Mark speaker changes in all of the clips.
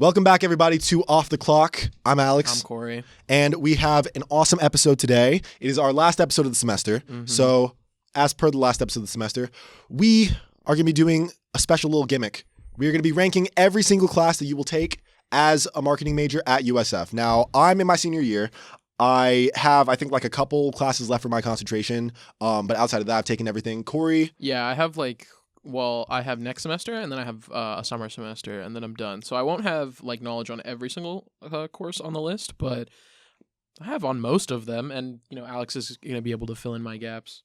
Speaker 1: Welcome back, everybody, to Off the Clock. I'm Alex.
Speaker 2: I'm Cory.
Speaker 1: And we have an awesome episode today. It is our last episode of the semester. So, as per the last episode of the semester, we are going to be doing a special little gimmick. We are going to be ranking every single class that you will take as a marketing major at USF. Now, I'm in my senior year. I have, I think, like a couple classes left for my concentration. But outside of that, I've taken everything. Cory?
Speaker 2: Yeah, I have I have next semester, and then I have a summer semester, and then I'm done. So I won't have knowledge on every single course on the list, but I have on most of them, and Alex is going to be able to fill in my gaps.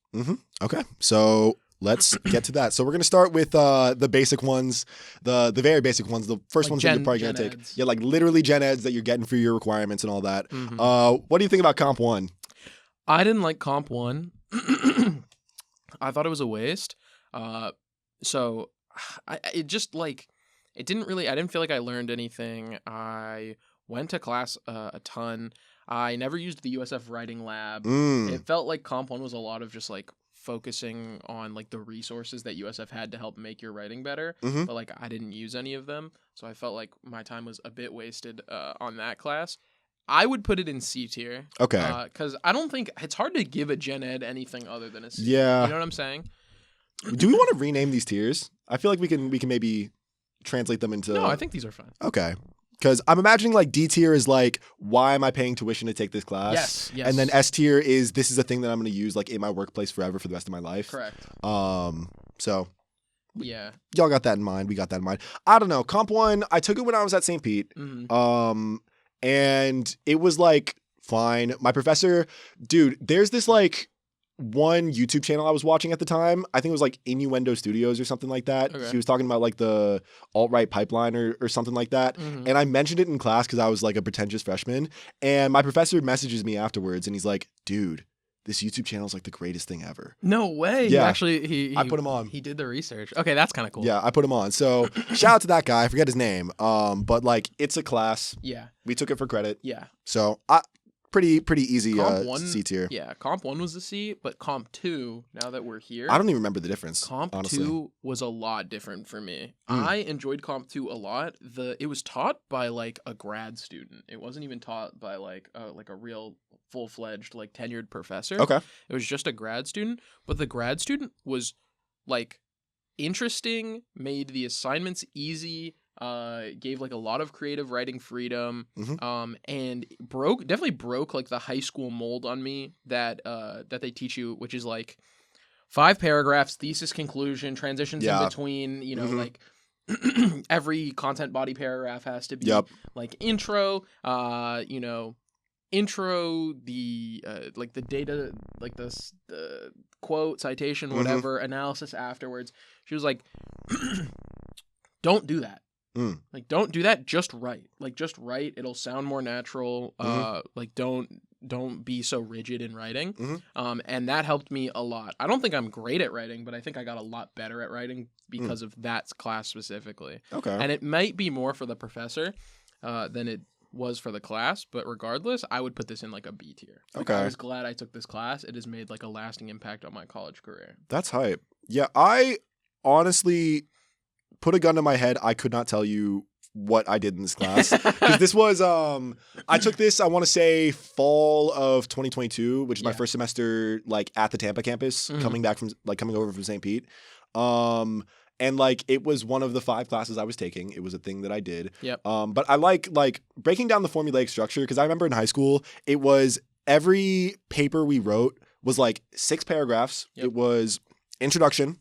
Speaker 1: Okay, so let's get to that. So we're going to start with the basic ones, the very basic ones, the first ones that you're probably going to take. Yeah, like literally gen eds that you're getting for your requirements and all that. What do you think about Comp 1?
Speaker 2: I didn't like Comp 1. I thought it was a waste. So I didn't feel like I learned anything. I went to class a ton. I never used the USF writing lab. It felt like Comp 1 was a lot of just focusing on the resources that USF had to help make your writing better. But I didn't use any of them. So I felt like my time was a bit wasted on that class. I would put it in C tier.
Speaker 1: Okay.
Speaker 2: Because I don't think it's hard to give a gen ed anything other than a C.
Speaker 1: Yeah.
Speaker 2: You know what I'm saying?
Speaker 1: Do we want to rename these tiers? I feel like we can maybe translate them into...
Speaker 2: No, I think these are fine.
Speaker 1: Okay. Because I'm imagining D tier is why am I paying tuition to take this class?
Speaker 2: Yes.
Speaker 1: And then S tier is this is a thing that I'm going to use in my workplace forever for the rest of my life.
Speaker 2: Correct.
Speaker 1: So
Speaker 2: yeah.
Speaker 1: Y'all got that in mind. We got that in mind. I don't know. Comp 1, I took it when I was at St. Pete. And it was fine. My professor, dude, there's this one YouTube channel I was watching at the time. I think it was Innuendo Studios or something like that.
Speaker 2: Okay.
Speaker 1: He was talking about the alt-right pipeline or something like that. And I mentioned it in class because I was a pretentious freshman. And my professor messages me afterwards and he's like, dude, this YouTube channel is the greatest thing ever.
Speaker 2: No way.
Speaker 1: Yeah.
Speaker 2: I
Speaker 1: put him on.
Speaker 2: He did the research. Okay, that's kind of cool.
Speaker 1: Yeah, I put him on. So shout out to that guy. I forget his name. But it's a class.
Speaker 2: Yeah.
Speaker 1: We took it for credit.
Speaker 2: Yeah.
Speaker 1: So pretty easy C tier.
Speaker 2: Yeah, Comp 1 was a C, but Comp 2, now that we're here...
Speaker 1: I don't even remember the difference,
Speaker 2: Comp
Speaker 1: honestly.
Speaker 2: 2 was a lot different for me. I enjoyed Comp 2 a lot. It was taught by a grad student. It wasn't even taught by a real full-fledged tenured professor.
Speaker 1: Okay.
Speaker 2: It was just a grad student, but the grad student was interesting, made the assignments easy, gave a lot of creative writing freedom, and definitely broke the high school mold on me that they teach you, which is 5 paragraphs, thesis, conclusion, transitions in between, every content body paragraph has to be intro, intro, the the data, the quote, citation, whatever, analysis afterwards. She was like, don't do that. Don't do that. Just write. Just write. It'll sound more natural. Don't be so rigid in writing. And that helped me a lot. I don't think I'm great at writing, but I think I got a lot better at writing because of that class specifically.
Speaker 1: Okay.
Speaker 2: And it might be more for the professor than it was for the class, but regardless, I would put this in a B tier.
Speaker 1: Okay.
Speaker 2: I was glad I took this class. It has made a lasting impact on my college career.
Speaker 1: That's hype. Yeah, I honestly put a gun to my head. I could not tell you what I did in this class because this was I took this, I want to say fall of 2022, which is my first semester at the Tampa campus, coming over from St. Pete. And it was one of the 5 classes I was taking. It was a thing that I did.
Speaker 2: Yep.
Speaker 1: But I like breaking down the formulaic structure because I remember in high school it was every paper we wrote was 6 paragraphs.
Speaker 2: Yep.
Speaker 1: It was introduction,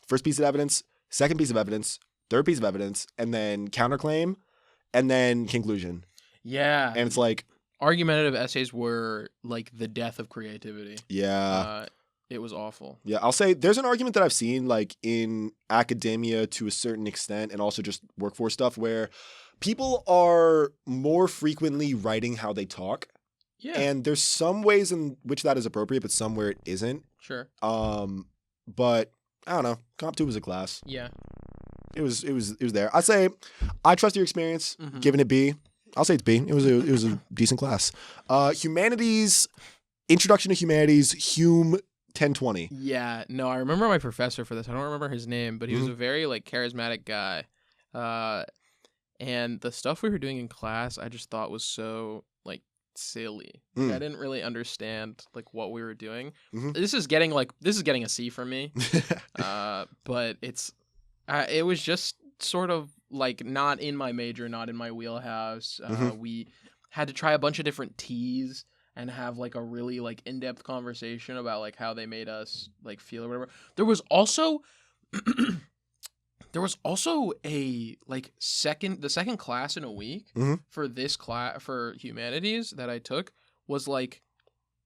Speaker 1: first piece of evidence, second piece of evidence, third piece of evidence, and then counterclaim, and then conclusion.
Speaker 2: Yeah.
Speaker 1: And it's
Speaker 2: argumentative essays were the death of creativity.
Speaker 1: Yeah.
Speaker 2: It was awful.
Speaker 1: Yeah, I'll say there's an argument that I've seen in academia to a certain extent and also just workforce stuff where people are more frequently writing how they talk.
Speaker 2: Yeah.
Speaker 1: And there's some ways in which that is appropriate, but some where it isn't.
Speaker 2: Sure.
Speaker 1: But I don't know. Comp 2 was a class.
Speaker 2: Yeah.
Speaker 1: It was there. I'd say I trust your experience, giving it B. I'll say it's B. It was a decent class. Humanities, Introduction to Humanities, Hume 1020.
Speaker 2: Yeah, no, I remember my professor for this. I don't remember his name, but he was a very charismatic guy. And the stuff we were doing in class, I just thought was so like silly. Like, I didn't really understand like what we were doing. This is getting a C from me. But it was just sort of like not in my major, not in my wheelhouse. We had to try a bunch of different teas and have like a really like in-depth conversation about like how they made us like feel or whatever. There was also a like the second class in a week for this class for humanities that I took was like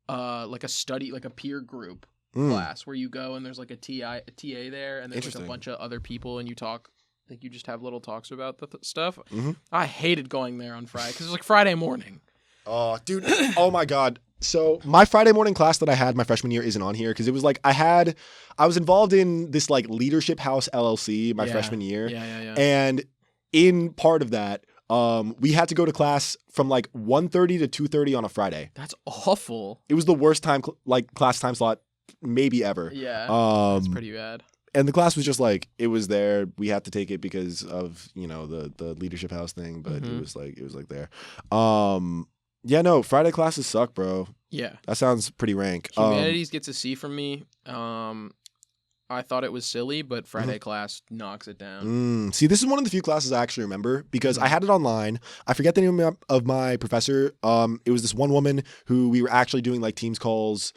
Speaker 2: a study, like a peer group class where you go and there's like a TA there and there's like a bunch of other people and you talk, like you just have little talks about the stuff. I hated going there on Friday because it was like Friday morning.
Speaker 1: Oh, dude. Oh my God. So my Friday morning class that I had my freshman year isn't on here because it was like I was involved in this like Leadership House LLC my freshman year.
Speaker 2: Yeah.
Speaker 1: And in part of that, we had to go to class from like 1:30 to 2:30 on a Friday.
Speaker 2: That's awful.
Speaker 1: It was the worst time class time slot maybe ever.
Speaker 2: Yeah. That's pretty bad.
Speaker 1: And the class was just like, it was there. We had to take it because of, the Leadership House thing, but it was like there. Yeah, no, Friday classes suck, bro.
Speaker 2: Yeah.
Speaker 1: That sounds pretty rank.
Speaker 2: Humanities gets a C from me. I thought it was silly, but Friday class knocks it down.
Speaker 1: See, this is one of the few classes I actually remember because I had it online. I forget the name of my professor. It was this one woman who we were actually doing like Teams calls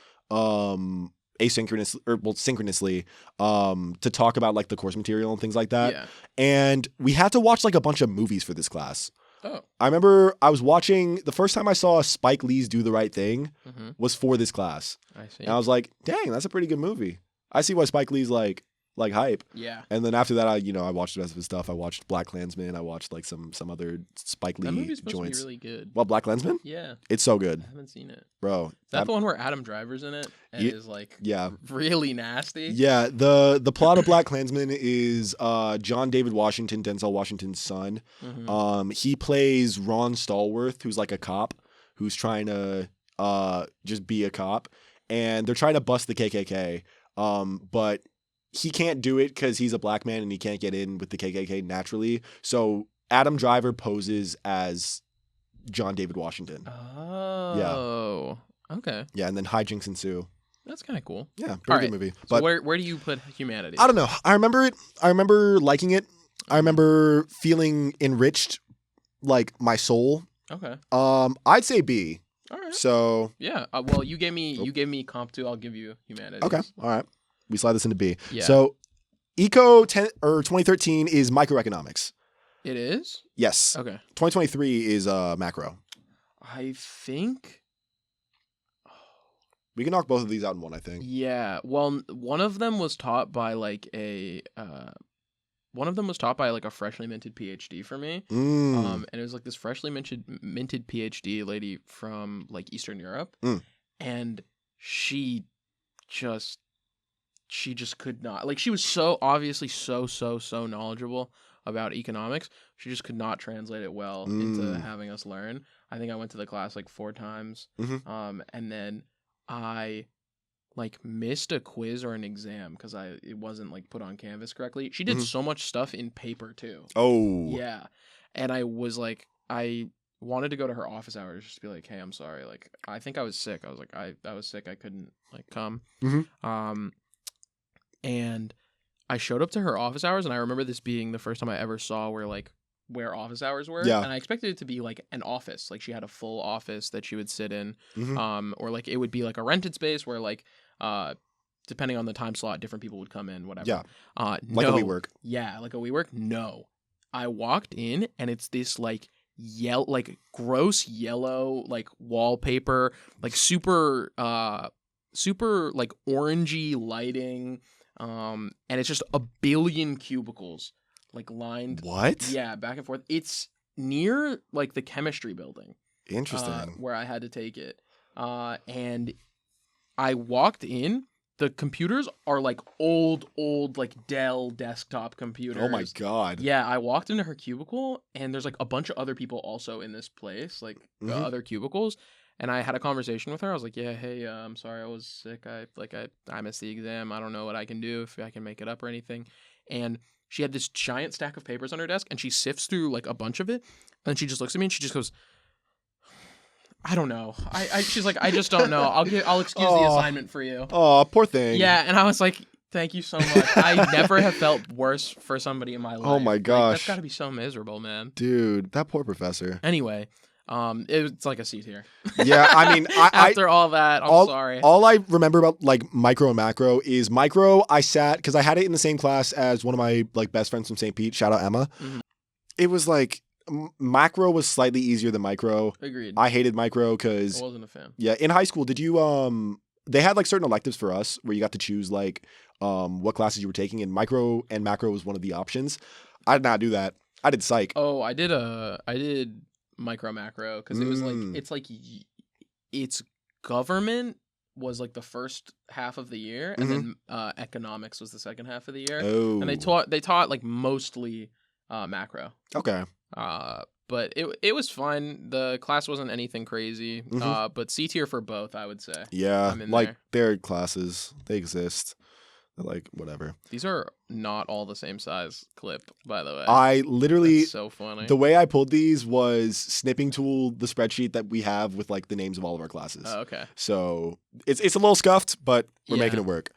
Speaker 1: synchronously to talk about like the course material and things like that.
Speaker 2: Yeah.
Speaker 1: And we had to watch like a bunch of movies for this class.
Speaker 2: Oh.
Speaker 1: I remember I was watching, the first time I saw Spike Lee's Do the Right Thing was for this class.
Speaker 2: I see.
Speaker 1: And I was like, dang, that's a pretty good movie. I see why Spike Lee's like hype.
Speaker 2: Yeah.
Speaker 1: And then after that, I watched the rest of his stuff. I watched BlacKkKlansman. I watched like some other Spike Lee
Speaker 2: that movie's supposed
Speaker 1: joints.
Speaker 2: to be really good.
Speaker 1: Well, BlacKkKlansman?
Speaker 2: Yeah.
Speaker 1: It's so good.
Speaker 2: I haven't seen it.
Speaker 1: Bro.
Speaker 2: Is that the one where Adam Driver's in it and is like really nasty?
Speaker 1: Yeah. The plot of BlacKkKlansman is John David Washington, Denzel Washington's son. He plays Ron Stallworth, who's like a cop who's trying to just be a cop. And they're trying to bust the KKK. But he can't do it because he's a black man and he can't get in with the KKK naturally. So Adam Driver poses as John David Washington.
Speaker 2: Oh. Yeah. Okay.
Speaker 1: Yeah, and then hijinks ensue.
Speaker 2: That's kind of cool.
Speaker 1: Yeah, pretty good movie.
Speaker 2: So
Speaker 1: But
Speaker 2: where do you put Humanities?
Speaker 1: I don't know. I remember it. I remember liking it. I remember feeling enriched, like my soul.
Speaker 2: Okay.
Speaker 1: I'd say B.
Speaker 2: All right.
Speaker 1: So
Speaker 2: yeah. Well, you gave me Comp 2. I'll give you Humanities.
Speaker 1: Okay. All right. We slide this into B.
Speaker 2: Yeah.
Speaker 1: So Eco 2013 is microeconomics.
Speaker 2: It is?
Speaker 1: Yes.
Speaker 2: Okay.
Speaker 1: 2023 is macro.
Speaker 2: I think.
Speaker 1: We can knock both of these out in one, I think.
Speaker 2: Yeah. Well, one of them was taught by like a freshly minted PhD for me. And it was like this freshly minted PhD lady from like Eastern Europe. And she just could not, like, she was so obviously so knowledgeable about economics. She just could not translate it well into having us learn. I think I went to the class like 4 times. And then I like missed a quiz or an exam because it wasn't like put on Canvas correctly. She did so much stuff in paper too.
Speaker 1: Oh.
Speaker 2: Yeah. And I was like, I wanted to go to her office hours just to be like, hey, I'm sorry. Like, I think I was sick. I was like, I was sick. I couldn't like come. And I showed up to her office hours, and I remember this being the first time I ever saw where office hours were.
Speaker 1: Yeah.
Speaker 2: And I expected it to be like an office. Like she had a full office that she would sit in. Or like it would be like a rented space where like depending on the time slot, different people would come in, whatever.
Speaker 1: Yeah.
Speaker 2: Like
Speaker 1: a WeWork.
Speaker 2: Yeah, like a WeWork. No. I walked in and it's this like gross yellow like wallpaper, like super like orangey lighting. And it's just a billion cubicles like lined.
Speaker 1: What?
Speaker 2: Yeah, back and forth. It's near like the chemistry building.
Speaker 1: Interesting.
Speaker 2: Where I had to take it. And I walked in. The computers are like old like Dell desktop computers.
Speaker 1: Oh my God.
Speaker 2: Yeah, I walked into her cubicle and there's like a bunch of other people also in this place, like other cubicles. And I had a conversation with her. I was like, "Yeah, hey, I'm sorry, I was sick. I missed the exam. I don't know what I can do if I can make it up or anything." and she had this giant stack of papers on her desk, and she sifts through like a bunch of it, and then she just looks at me and she just goes, I don't know. She's like, I just don't know. I'll excuse the assignment for you.
Speaker 1: Oh, poor thing.
Speaker 2: Yeah, and I was like, thank you so much. I never have felt worse for somebody in my life.
Speaker 1: Oh my gosh.
Speaker 2: That's got to be so miserable, man.
Speaker 1: Dude, that poor professor.
Speaker 2: Anyway, it's like a C tier.
Speaker 1: Yeah, I mean,
Speaker 2: After all that, I'm sorry.
Speaker 1: All I remember about like micro and macro is micro. I sat because I had it in the same class as one of my like best friends from St. Pete. Shout out Emma.
Speaker 2: Mhm.
Speaker 1: It was like macro was slightly easier than micro.
Speaker 2: Agreed.
Speaker 1: I hated micro because
Speaker 2: I wasn't a fan.
Speaker 1: yeah, in high school, did you they had like certain electives for us where you got to choose like what classes you were taking, and micro and macro was one of the options. I did not do that. I did psych.
Speaker 2: Oh, I did micro macro because it was it's government was like the first half of the year, and then economics was the second half of the year.
Speaker 1: Oh.
Speaker 2: And they taught like mostly macro.
Speaker 1: Okay.
Speaker 2: But it was fun. The class wasn't anything crazy. But C tier for both, I would say.
Speaker 1: Yeah,
Speaker 2: I'm in
Speaker 1: like
Speaker 2: there.
Speaker 1: their classes, they exist. They're like whatever.
Speaker 2: These are not all the same size clip, by the way.
Speaker 1: I literally
Speaker 2: That's so funny.
Speaker 1: the way I pulled these was snipping tool the spreadsheet that we have with like the names of all of our classes.
Speaker 2: Oh, okay.
Speaker 1: So it's a little scuffed, but we're
Speaker 2: Yeah.
Speaker 1: making it work.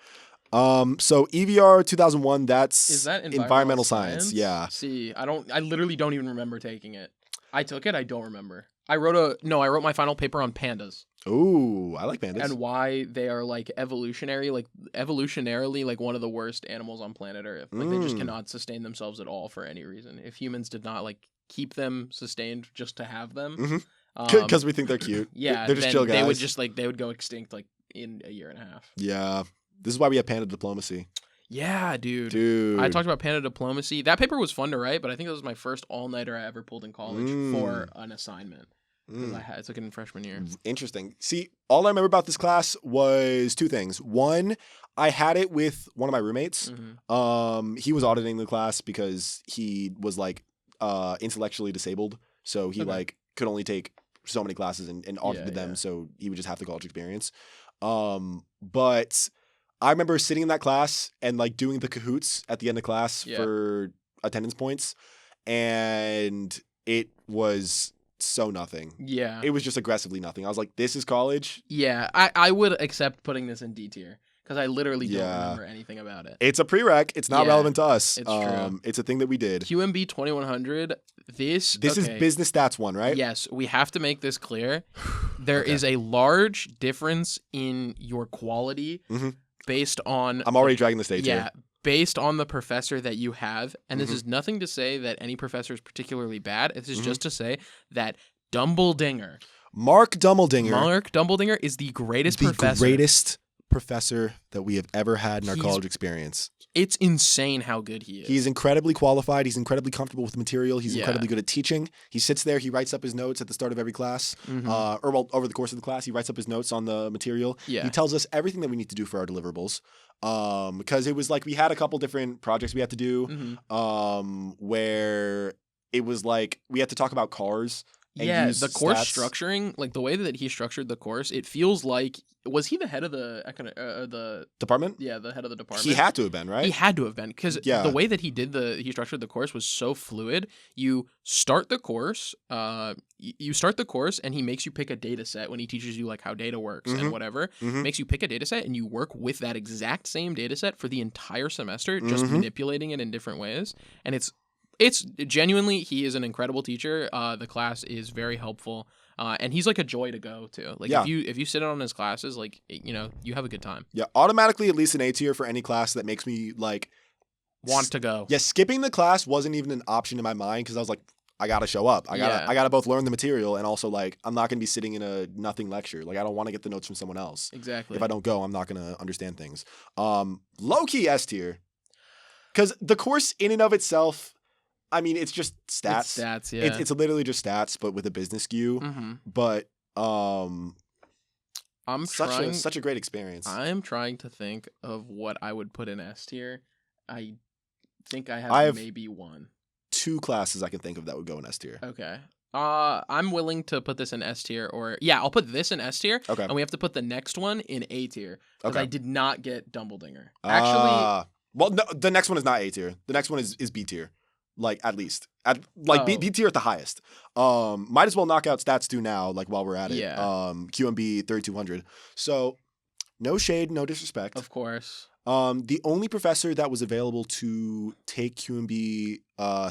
Speaker 1: So EVR 2001, that's
Speaker 2: Is that
Speaker 1: environmental science? Yeah.
Speaker 2: See, I literally don't even remember taking it. I took it, I don't remember. I wrote my final paper on pandas
Speaker 1: Ooh, I like pandas.
Speaker 2: and why they are like evolutionarily like one of the worst animals on planet Earth. Like they just cannot sustain themselves at all for any reason. If humans did not like keep them sustained just to have them,
Speaker 1: Because we think they're cute.
Speaker 2: yeah,
Speaker 1: they're just
Speaker 2: then
Speaker 1: chill guys.
Speaker 2: they would just like they would go extinct like in a year and a half.
Speaker 1: Yeah. This is why we have panda diplomacy.
Speaker 2: Yeah, dude.
Speaker 1: Dude.
Speaker 2: I talked about panda diplomacy. That paper was fun to write, but I think that was my first all-nighter I ever pulled in college for an assignment. I took it in freshman year.
Speaker 1: Interesting. See, all I remember about this class was two things. One, I had it with one of my roommates. He was auditing the class because he was like intellectually disabled, so he like could only take so many classes and audited them, so he would just have the college experience. But I remember sitting in that class and like doing the cahoots at the end of class for attendance points, and it was so nothing.
Speaker 2: Yeah.
Speaker 1: It was just aggressively nothing. I was like, this is college?
Speaker 2: Yeah, I would accept putting this in D tier because I literally don't remember anything about it.
Speaker 1: It's a prereq. It's not relevant to us.
Speaker 2: It's true.
Speaker 1: It's a thing that we did.
Speaker 2: QMB 2100, this
Speaker 1: is business stats 1, right?
Speaker 2: Yes, we have to make this clear. There is a large difference in your quality based on...
Speaker 1: I'm already dragging the stage here.
Speaker 2: Yeah, based on the professor that you have. And this is nothing to say that any professor is particularly bad. This is just to say that Dumbledore.
Speaker 1: Mark Dumbledore
Speaker 2: is the greatest
Speaker 1: the
Speaker 2: professor.
Speaker 1: greatest professor that we have ever had in our college experience.
Speaker 2: It's insane how good he is.
Speaker 1: He's incredibly qualified. He's incredibly comfortable with the material. He's incredibly good at teaching. He sits there. He writes up his notes at the start of every class, over the course of the class. He writes up his notes on the material.
Speaker 2: Yeah.
Speaker 1: He tells us everything that we need to do for our deliverables. Because it was like we had a couple different projects we had to do, where it was like we had to talk about cars.
Speaker 2: Yeah, the course structuring, like the way that he structured the course, it feels like, was he the head of the
Speaker 1: department?
Speaker 2: Yeah, the head of the department.
Speaker 1: He had to have been, right?
Speaker 2: He had to have been, because the way that he structured the course was so fluid. You start the course, and he makes you pick a data set when he teaches you like how data works and whatever. Makes you pick a data set and you work with that exact same data set for the entire semester, just manipulating it in different ways. And it's genuinely, he is an incredible teacher. The class is very helpful. And he's like a joy to go to. Like if you sit in on his classes, like, you know, you have a good time. Yeah,
Speaker 1: automatically at least an A tier for any class that makes me like
Speaker 2: want to go.
Speaker 1: Yeah, skipping the class wasn't even an option in my mind because I was like, I gotta show up. I gotta both learn the material and also like I'm not gonna be sitting in a nothing lecture. Like I don't want to get the notes from someone else.
Speaker 2: Exactly.
Speaker 1: If I don't go, I'm not gonna understand things. Low key S tier, because the course in and of itself, I mean, it's just stats.
Speaker 2: It's stats, yeah.
Speaker 1: It's literally just stats, but with a business skew. But such a great experience.
Speaker 2: I'm trying to think of what I would put in S tier. I think I have maybe one.
Speaker 1: 2 classes I can think of that would go in S tier.
Speaker 2: Okay. I'm willing to put this in S tier, I'll put this in S tier.
Speaker 1: Okay.
Speaker 2: And we have to put the next one in A tier because I did not get Dumbledore.
Speaker 1: Actually, Well, no, the next one is not A tier. The next one is B tier. Like, at least. B tier at the highest. Might as well knock out Stats 2 now, like, while we're at it.
Speaker 2: Yeah.
Speaker 1: QMB 3200. So, no shade, no disrespect.
Speaker 2: Of course.
Speaker 1: The only professor that was available to take QMB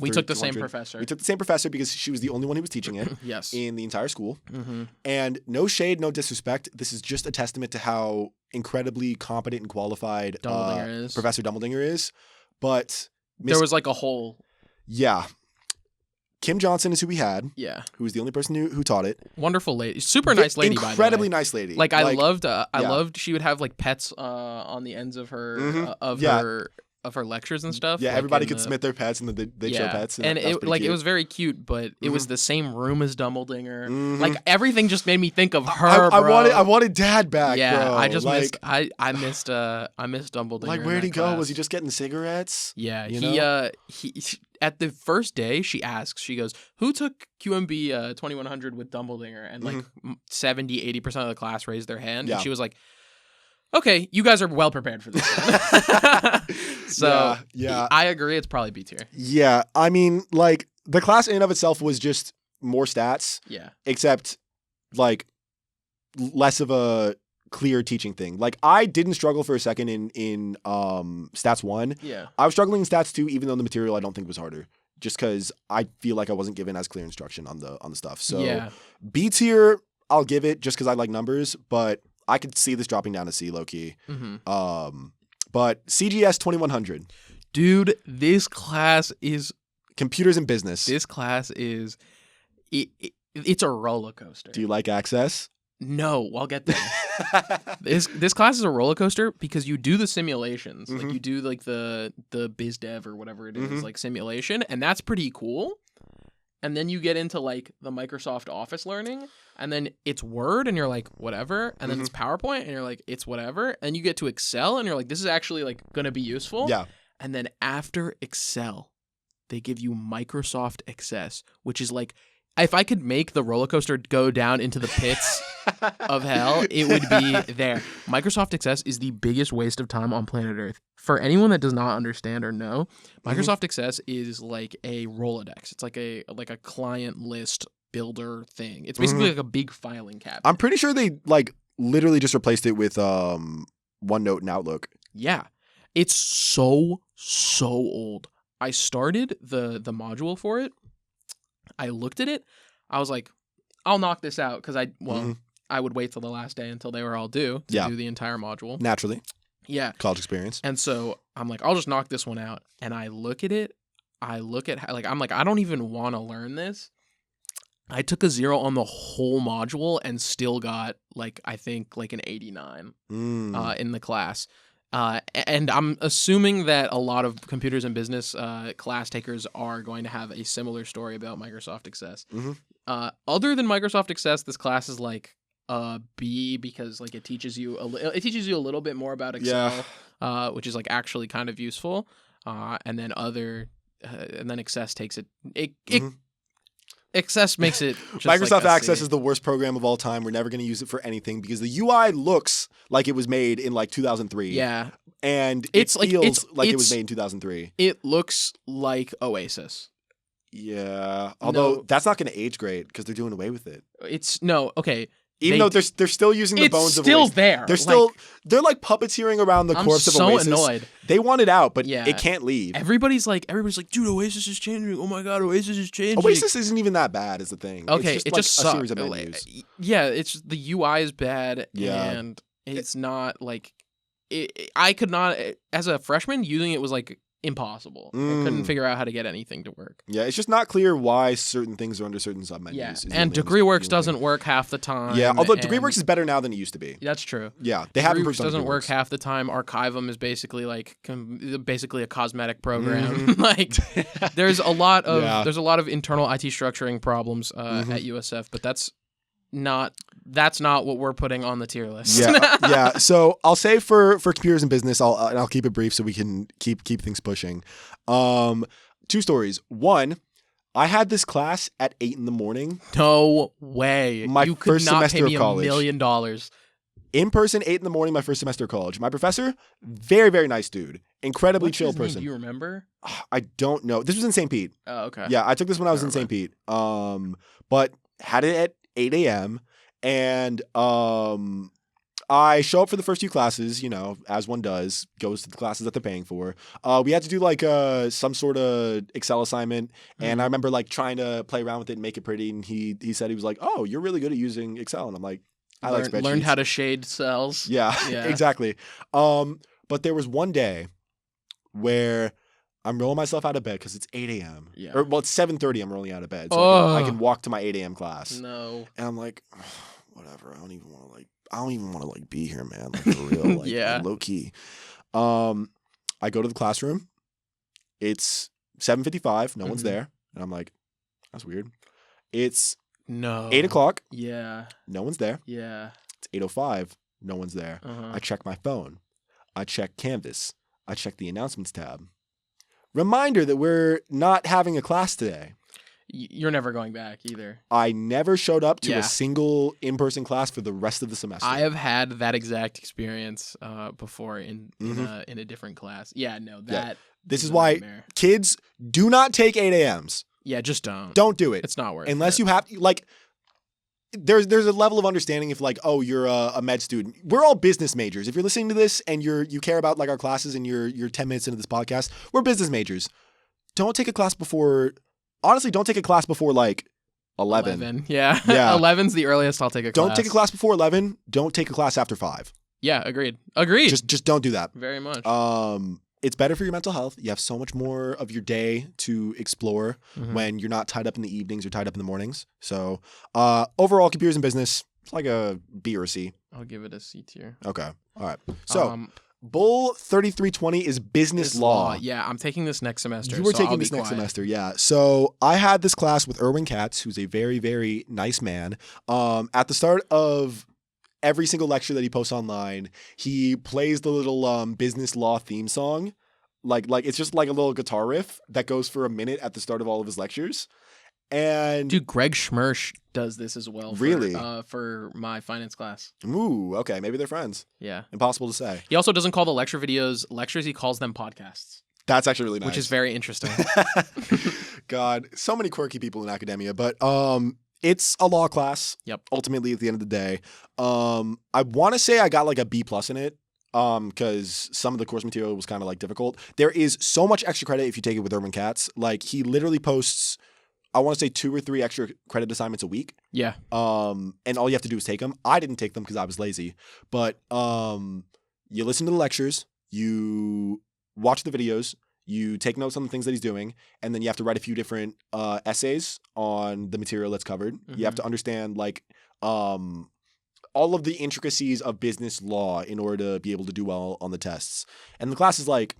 Speaker 2: we took the same professor.
Speaker 1: We took the same professor because she was the only one who was teaching it
Speaker 2: yes.
Speaker 1: in the entire school.
Speaker 2: Mm-hmm.
Speaker 1: And no shade, no disrespect. This is just a testament to how incredibly competent and qualified Professor Dumbledore is. But
Speaker 2: there was like a whole...
Speaker 1: Yeah. Kim Johnson is who we had.
Speaker 2: Yeah.
Speaker 1: Who was the only person who taught it.
Speaker 2: Wonderful lady. Super nice lady, by the way.
Speaker 1: Incredibly nice lady.
Speaker 2: Like, I loved she would have like pets on the ends of her of her lectures and stuff.
Speaker 1: Yeah,
Speaker 2: like
Speaker 1: everybody could submit their pets and they'd show pets.
Speaker 2: And it was very cute, but it was the same room as Dumbledore. Like, everything just made me think of her, bro.
Speaker 1: I wanted Dad back,
Speaker 2: yeah,
Speaker 1: bro.
Speaker 2: I just missed Dumbledore.
Speaker 1: Like, where'd he go? Was he just getting cigarettes?
Speaker 2: Yeah, he at the first day, she goes, who took QMB 2100 with Dumbledore? And like 70-80% of the class raised their hand. And she was like, okay, you guys are well prepared for this. So
Speaker 1: yeah,
Speaker 2: I agree. It's probably B tier.
Speaker 1: Yeah, I mean, like, the class in and of itself was just more stats.
Speaker 2: Yeah.
Speaker 1: Except, like, less of a clear teaching thing. Like, I didn't struggle for a second in Stats 1.
Speaker 2: Yeah.
Speaker 1: I was struggling in Stats 2, even though the material I don't think was harder. Just because I feel like I wasn't given as clear instruction on the stuff. So B tier, I'll give it just because I like numbers, but I could see this dropping down to C, low-key.
Speaker 2: Mm-hmm.
Speaker 1: But CGS 2100.
Speaker 2: Dude, this class is...
Speaker 1: Computers and business.
Speaker 2: This class is... It's a roller coaster.
Speaker 1: Do you like Access?
Speaker 2: No, I'll get there. This class is a roller coaster because you do the simulations. Like, you do, like, the biz dev or whatever it is, like, simulation, and that's pretty cool. And then you get into, like, the Microsoft Office learning, and then it's Word, and you're like, whatever. And then it's PowerPoint, and you're like, it's whatever. And you get to Excel, and you're like, this is actually, like, going to be useful.
Speaker 1: Yeah.
Speaker 2: And then after Excel, they give you Microsoft Access, which is, like, if I could make the roller coaster go down into the pits of hell, it would be there. Microsoft Access is the biggest waste of time on planet Earth. For anyone that does not understand or know, Microsoft Access is like a Rolodex. It's like a client list builder thing. It's basically like a big filing cabinet.
Speaker 1: I'm pretty sure they like literally just replaced it with OneNote and Outlook.
Speaker 2: Yeah. It's so old. I started the module for it. I looked at it. I was like, I'll knock this out because I would wait till the last day until they were all due to do the entire module.
Speaker 1: Naturally.
Speaker 2: Yeah.
Speaker 1: College experience.
Speaker 2: And so I'm like, I'll just knock this one out. And I look at it. I look at I'm like, I don't even want to learn this. I took a 0 on the whole module and still got like, I think like an 89 in the class. And I'm assuming that a lot of computers and business class takers are going to have a similar story about Microsoft Access. Other than Microsoft Access, this class is like B because like it teaches you a little bit more about Excel, which is like actually kind of useful. And then Access takes it. Access makes it just
Speaker 1: Microsoft
Speaker 2: like
Speaker 1: Access is the worst program of all time. We're never going to use it for anything because the UI looks like it was made in like 2003.
Speaker 2: Yeah.
Speaker 1: And it feels like it was made in 2003.
Speaker 2: It looks like Oasis.
Speaker 1: Yeah. Although that's not going to age great because they're doing away with it.
Speaker 2: Okay.
Speaker 1: Even though they're still using the bones of Oasis.
Speaker 2: It's still there.
Speaker 1: They're like puppeteering around the corpse of Oasis.
Speaker 2: I'm so annoyed.
Speaker 1: They want it out, but it can't leave.
Speaker 2: Everybody's like, dude, Oasis is changing. Oh my god, Oasis is changing.
Speaker 1: Oasis isn't even that bad, is the thing.
Speaker 2: Okay,
Speaker 1: it's just like a series of menus.
Speaker 2: Yeah, it's the UI is bad, and it's not like I could not as a freshman using it was like impossible. I couldn't figure out how to get anything to work.
Speaker 1: Yeah, it's just not clear why certain things are under certain submenus.
Speaker 2: Yeah, and DegreeWorks doesn't work half the time.
Speaker 1: Yeah, although DegreeWorks is better now than it used to be.
Speaker 2: That's true.
Speaker 1: Yeah, they have improved.
Speaker 2: Doesn't work half the time. Archivum is basically a cosmetic program. Like there's a lot of internal IT structuring problems at USF, but that's not what we're putting on the tier list.
Speaker 1: Yeah. So I'll say for computers and business, I'll keep it brief so we can keep things pushing. 2 stories. One, I had this class at 8 a.m.
Speaker 2: No way.
Speaker 1: My
Speaker 2: you could
Speaker 1: first
Speaker 2: not
Speaker 1: semester
Speaker 2: pay me
Speaker 1: of college.
Speaker 2: $1 million.
Speaker 1: In person, 8 in the morning, my first semester of college. My professor, very, very nice dude. Incredibly
Speaker 2: What's
Speaker 1: chill
Speaker 2: his name?
Speaker 1: person.
Speaker 2: Do you remember?
Speaker 1: I don't know. This was in St. Pete.
Speaker 2: Oh, okay.
Speaker 1: Yeah, I took this when I was in
Speaker 2: Never
Speaker 1: St. Pete. But had it at 8 a.m. And I show up for the first few classes, as one does, goes to the classes that they're paying for. We had to do like some sort of Excel assignment, and I remember like trying to play around with it and make it pretty. And he said, he was like, "Oh, you're really good at using Excel," and I'm like, "I like spreadsheets."
Speaker 2: Learned how to shade cells.
Speaker 1: Yeah, exactly. But there was one day where I'm rolling myself out of bed because it's 8 a.m.
Speaker 2: Yeah.
Speaker 1: It's 7:30. I'm rolling out of bed, so I can walk to my 8 a.m. class.
Speaker 2: No.
Speaker 1: And I'm like, whatever. I don't even want to be here, man. Like for real. Like,
Speaker 2: Yeah.
Speaker 1: low key. I go to the classroom. It's 7:55. No one's there. And I'm like, that's weird. It's 8 o'clock.
Speaker 2: Yeah.
Speaker 1: No one's there.
Speaker 2: Yeah.
Speaker 1: It's 8:05. No one's there. I check my phone. I check Canvas. I check the announcements tab. Reminder that we're not having a class today.
Speaker 2: You're never going back either.
Speaker 1: I never showed up to a single in-person class for the rest of the semester.
Speaker 2: I have had that exact experience before in a different class. Yeah, no, that.
Speaker 1: This is why kids do not take 8 a.m.s.
Speaker 2: Yeah, just don't.
Speaker 1: Don't do it.
Speaker 2: It's not worth it.
Speaker 1: Unless you have, like, there's a level of understanding if, like, oh, you're a med student. We're all business majors. If you're listening to this and you care about, like, our classes and you're 10 minutes into this podcast, we're business majors. Don't take a class before... Honestly, don't take a class before, like, 11.
Speaker 2: Yeah. 11's the earliest I'll take a class.
Speaker 1: Don't take a class before 11. Don't take a class after 5.
Speaker 2: Yeah, agreed.
Speaker 1: Just don't do that.
Speaker 2: Very much.
Speaker 1: It's better for your mental health. You have so much more of your day to explore when you're not tied up in the evenings or tied up in the mornings. So, overall, computers and business, it's like a B or a C.
Speaker 2: I'll give it a C tier.
Speaker 1: Okay. All right. So, Bull 3320 is business law.
Speaker 2: Yeah, I'm taking this next semester.
Speaker 1: You were taking this next semester, yeah. So I had this class with Erwin Katz, who's a very, very nice man. At the start of every single lecture that he posts online, he plays the little business law theme song. Like it's just like a little guitar riff that goes for a minute at the start of all of his lectures. And
Speaker 2: dude, Greg Schmersh does this as well.
Speaker 1: Really?
Speaker 2: For my finance class.
Speaker 1: Ooh, okay. Maybe they're friends.
Speaker 2: Yeah.
Speaker 1: Impossible to say.
Speaker 2: He also doesn't call the lecture videos lectures. He calls them podcasts.
Speaker 1: That's actually really nice.
Speaker 2: Which is very interesting.
Speaker 1: God, so many quirky people in academia, but it's a law class.
Speaker 2: Yep.
Speaker 1: Ultimately, at the end of the day, I want to say I got like a B+ in it. Because some of the course material was kind of like difficult. There is so much extra credit if you take it with Erwin Katz. Like he literally posts, I want to say 2 or 3 extra credit assignments a week.
Speaker 2: Yeah.
Speaker 1: And all you have to do is take them. I didn't take them because I was lazy. But you listen to the lectures, you watch the videos, you take notes on the things that he's doing, and then you have to write a few different essays on the material that's covered. You have to understand like all of the intricacies of business law in order to be able to do well on the tests. And the class is like,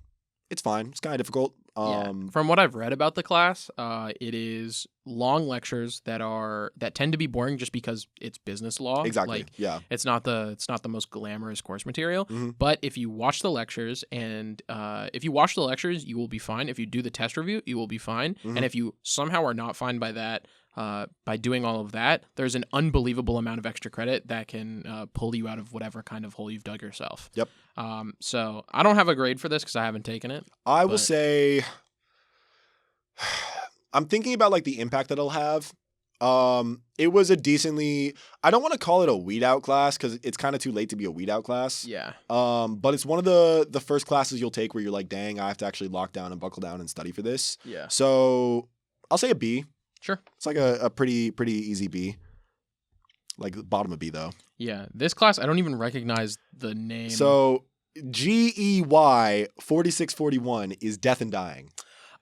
Speaker 1: it's fine. It's kind of difficult.
Speaker 2: From what I've read about the class, it is long lectures that tend to be boring just because it's business law.
Speaker 1: Exactly.
Speaker 2: Like,
Speaker 1: yeah.
Speaker 2: It's not the most glamorous course material. But if you watch the lectures you will be fine. If you do the test review, you will be fine. And if you somehow are not fine by that, by doing all of that, there's an unbelievable amount of extra credit that can pull you out of whatever kind of hole you've dug yourself.
Speaker 1: Yep.
Speaker 2: So I don't have a grade for this because I haven't taken it.
Speaker 1: I will say, I'm thinking about like the impact that it'll have. It was a decently, I don't want to call it a weed out class because it's kind of too late to be a weed out class.
Speaker 2: Yeah.
Speaker 1: But it's one of the first classes you'll take where you're like, dang, I have to actually lock down and buckle down and study for this.
Speaker 2: Yeah.
Speaker 1: So I'll say a B.
Speaker 2: Sure.
Speaker 1: It's like a pretty easy B. Like the bottom of B though.
Speaker 2: Yeah. This class, I don't even recognize the name.
Speaker 1: So GEY 4641 is death and dying.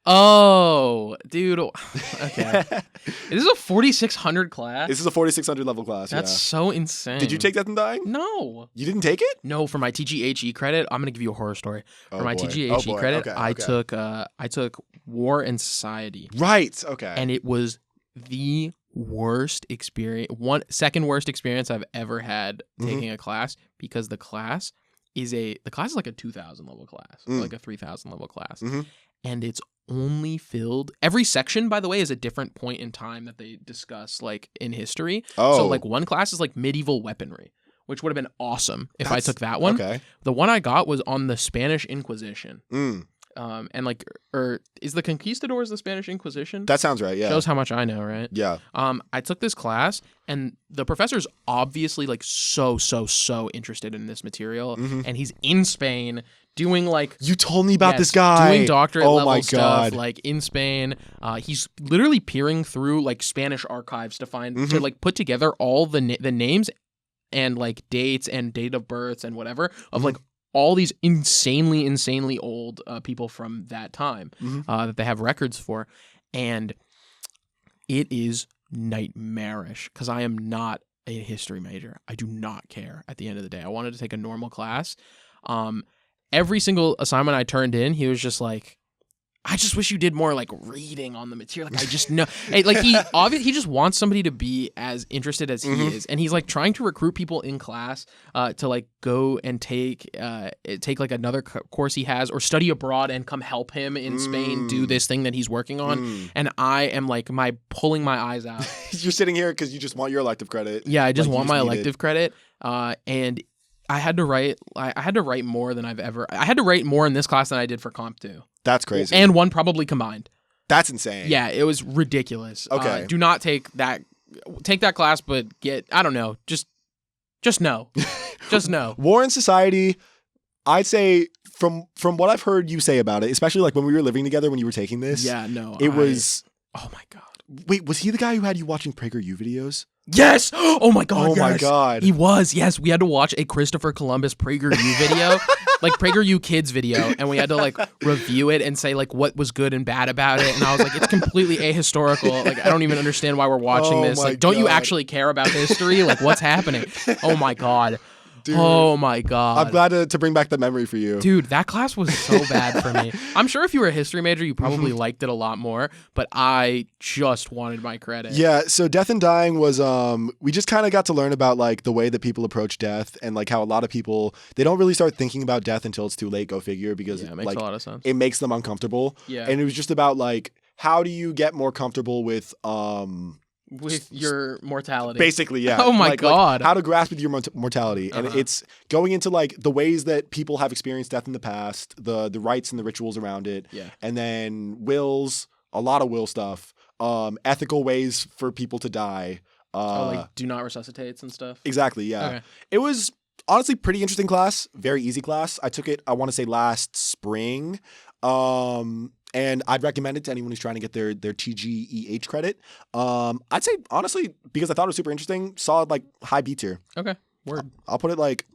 Speaker 2: Oh, dude. Okay. This is a 4600 class?
Speaker 1: This is a 4600 level class.
Speaker 2: That's so insane.
Speaker 1: Did you take death and dying?
Speaker 2: No.
Speaker 1: You didn't take it?
Speaker 2: No, for my TGHE credit, I'm going to give you a horror story. For my TGHE credit, I took War and Society.
Speaker 1: Right. Okay.
Speaker 2: And it was the worst experience, second worst experience I've ever had taking a class, because the class is like a 2000 level class, like a 3000 level class. And it's only filled, every section, by the way, is a different point in time that they discuss, like in history. So like one class is like medieval weaponry, which would have been awesome if I took that one.
Speaker 1: Okay.
Speaker 2: The one I got was on the Spanish Inquisition.
Speaker 1: Mm.
Speaker 2: And like, or is the Conquistadors the Spanish Inquisition?
Speaker 1: That sounds right. Yeah.
Speaker 2: Shows how much I know, right?
Speaker 1: Yeah.
Speaker 2: I took this class, and the professor's obviously like so interested in this material, and he's in Spain doing like
Speaker 1: You told me about this guy
Speaker 2: doing doctorate level
Speaker 1: my
Speaker 2: stuff,
Speaker 1: God.
Speaker 2: like in Spain. He's literally peering through like Spanish archives to find to like put together all the names and like dates and date of births and whatever of like all these insanely old people from that time that they have records for. And it is nightmarish because I am not a history major. I do not care at the end of the day. I wanted to take a normal class. Every single assignment I turned in, he was just like, I just wish you did more like reading on the material. Like I just know, like he just wants somebody to be as interested as he is, and he's like trying to recruit people in class to like go and take like another course he has or study abroad and come help him in Spain do this thing that he's working on. And I am like pulling my eyes out.
Speaker 1: You're sitting here because you just want your elective credit.
Speaker 2: Yeah, I just want my elective credit, and I had to write. I had to write more than I've ever. I had to write more in this class than I did for Comp 2.
Speaker 1: That's crazy.
Speaker 2: And one probably combined.
Speaker 1: That's insane.
Speaker 2: Yeah, it was ridiculous.
Speaker 1: Okay.
Speaker 2: Do not take that class, but I don't know. Just no. Just no.
Speaker 1: War and Society, I'd say from what I've heard you say about it, especially like when we were living together when you were taking this.
Speaker 2: Yeah, no.
Speaker 1: It was.
Speaker 2: Oh my God.
Speaker 1: Wait, was he the guy who had you watching PragerU videos?
Speaker 2: Yes! Oh my God,
Speaker 1: Oh my God.
Speaker 2: He was, yes. We had to watch a Christopher Columbus PragerU video, like PragerU Kids video, and we had to like review it and say like what was good and bad about it. And I was like, it's completely ahistorical. Like, I don't even understand why we're watching this.
Speaker 1: my
Speaker 2: Like, don't you
Speaker 1: God.
Speaker 2: actually care about history? Like, what's happening? Oh my God.
Speaker 1: Dude,
Speaker 2: oh my God.
Speaker 1: I'm glad to bring back the memory for you.
Speaker 2: Dude, that class was so bad for me. I'm sure if you were a history major, you probably liked it a lot more, but I just wanted my credit.
Speaker 1: Yeah, so Death and Dying was we just kind of got to learn about like the way that people approach death and like how a lot of people they don't really start thinking about death until it's too late, go figure, because
Speaker 2: Yeah, it makes
Speaker 1: like
Speaker 2: a lot of sense.
Speaker 1: it makes them uncomfortable.
Speaker 2: Yeah.
Speaker 1: And it was just about like how do you get more comfortable with
Speaker 2: your mortality.
Speaker 1: basically, yeah.
Speaker 2: Oh my
Speaker 1: like
Speaker 2: God.
Speaker 1: how to grasp with your mortality. And it's going into like the ways that people have experienced death in the past, the rites and the rituals around it.
Speaker 2: Yeah.
Speaker 1: And then wills, a lot of will stuff, ethical ways for people to die.
Speaker 2: like do not resuscitates and stuff.
Speaker 1: Exactly, yeah.
Speaker 2: Okay.
Speaker 1: It was honestly pretty interesting class, very easy class. I took it, I want to say last spring. And I'd recommend it to anyone who's trying to get their TGEH credit. I'd say, honestly, because I thought it was super interesting, solid, like, high B tier.
Speaker 2: Okay. Word.
Speaker 1: I'll put it like,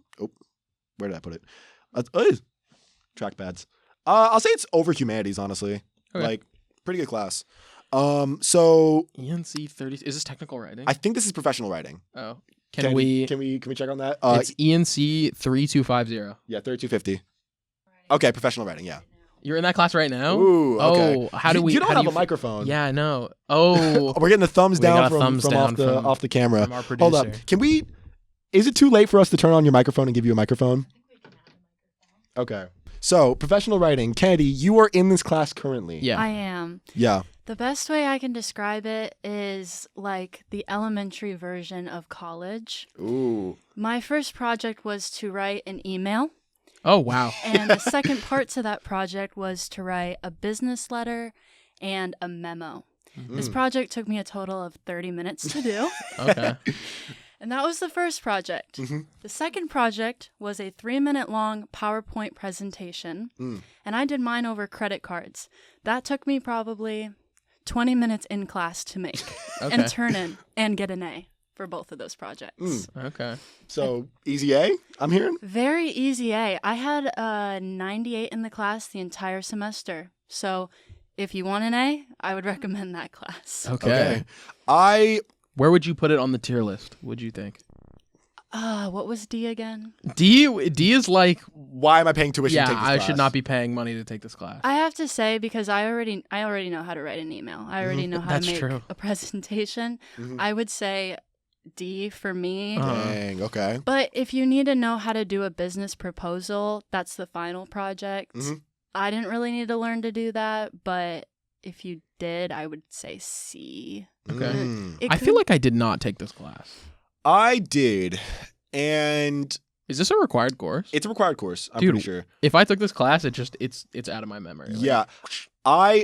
Speaker 1: where did I put it? Trackpads. I'll say it's over humanities, honestly.
Speaker 2: Okay.
Speaker 1: Like, pretty good class. So
Speaker 2: ENC 30. Is this technical writing?
Speaker 1: I think this is professional writing.
Speaker 2: Oh. Can we
Speaker 1: check on that?
Speaker 2: it's ENC 3250.
Speaker 1: Yeah, 3250. Okay, professional writing, yeah.
Speaker 2: You're in that class right now?
Speaker 1: Ooh, okay.
Speaker 2: Oh, how do we...
Speaker 1: You don't
Speaker 2: how
Speaker 1: have
Speaker 2: do
Speaker 1: a microphone.
Speaker 2: Yeah, I know. Oh.
Speaker 1: We're getting a thumbs
Speaker 2: We
Speaker 1: down
Speaker 2: got a
Speaker 1: from
Speaker 2: thumbs down
Speaker 1: off the camera.
Speaker 2: from our
Speaker 1: Hold up.
Speaker 2: producer.
Speaker 1: Can we... Is it too late for us to turn on your microphone and give you a microphone? Okay. So, professional writing. Kennedy, you are in this class currently.
Speaker 2: Yeah.
Speaker 3: I am.
Speaker 1: Yeah.
Speaker 3: The best way I can describe it is like the elementary version of college.
Speaker 1: Ooh.
Speaker 3: My first project was to write an email,
Speaker 2: Oh, wow.
Speaker 3: and the second part to that project was to write a business letter and a memo. This project took me a total of 30 minutes to do.
Speaker 2: Okay.
Speaker 3: And that was the first project. The second project was a 3-minute long PowerPoint presentation, and I did mine over credit cards. That took me probably 20 minutes in class to make and turn in and get an A for both of those projects.
Speaker 2: Okay.
Speaker 1: So, easy A, I'm hearing?
Speaker 3: Very easy A. I had a 98 in the class the entire semester. So if you want an A, I would recommend that class.
Speaker 2: Okay.
Speaker 1: Where
Speaker 2: would you put it on the tier list, would you think?
Speaker 3: What was D again?
Speaker 2: D is like,
Speaker 1: Why am I paying tuition to
Speaker 2: yeah,
Speaker 1: take this
Speaker 2: I
Speaker 1: class?
Speaker 2: should not be paying money to take this class.
Speaker 3: I have to say, because I already know how to write an email. I already know how
Speaker 2: That's
Speaker 3: to make
Speaker 2: true.
Speaker 3: a presentation. I would say D for me.
Speaker 1: Dang, okay.
Speaker 3: But if you need to know how to do a business proposal, that's the final project. I didn't really need to learn to do that, but if you did, I would say C.
Speaker 2: Okay.
Speaker 1: Mm.
Speaker 3: It
Speaker 2: I feel
Speaker 3: could-
Speaker 2: like I did not take this class.
Speaker 1: I did. and
Speaker 2: Is this a required course?
Speaker 1: it's a required course. I'm
Speaker 2: Dude,
Speaker 1: pretty sure.
Speaker 2: If I took this class, it's out of my memory. Like,
Speaker 1: Yeah.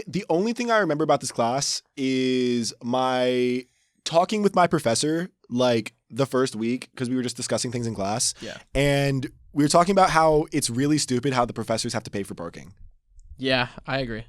Speaker 1: The only thing I remember about this class is my talking with my professor like the first week because we were just discussing things in class.
Speaker 2: Yeah.
Speaker 1: And we were talking about how it's really stupid how the professors have to pay for parking.
Speaker 2: Yeah, I agree.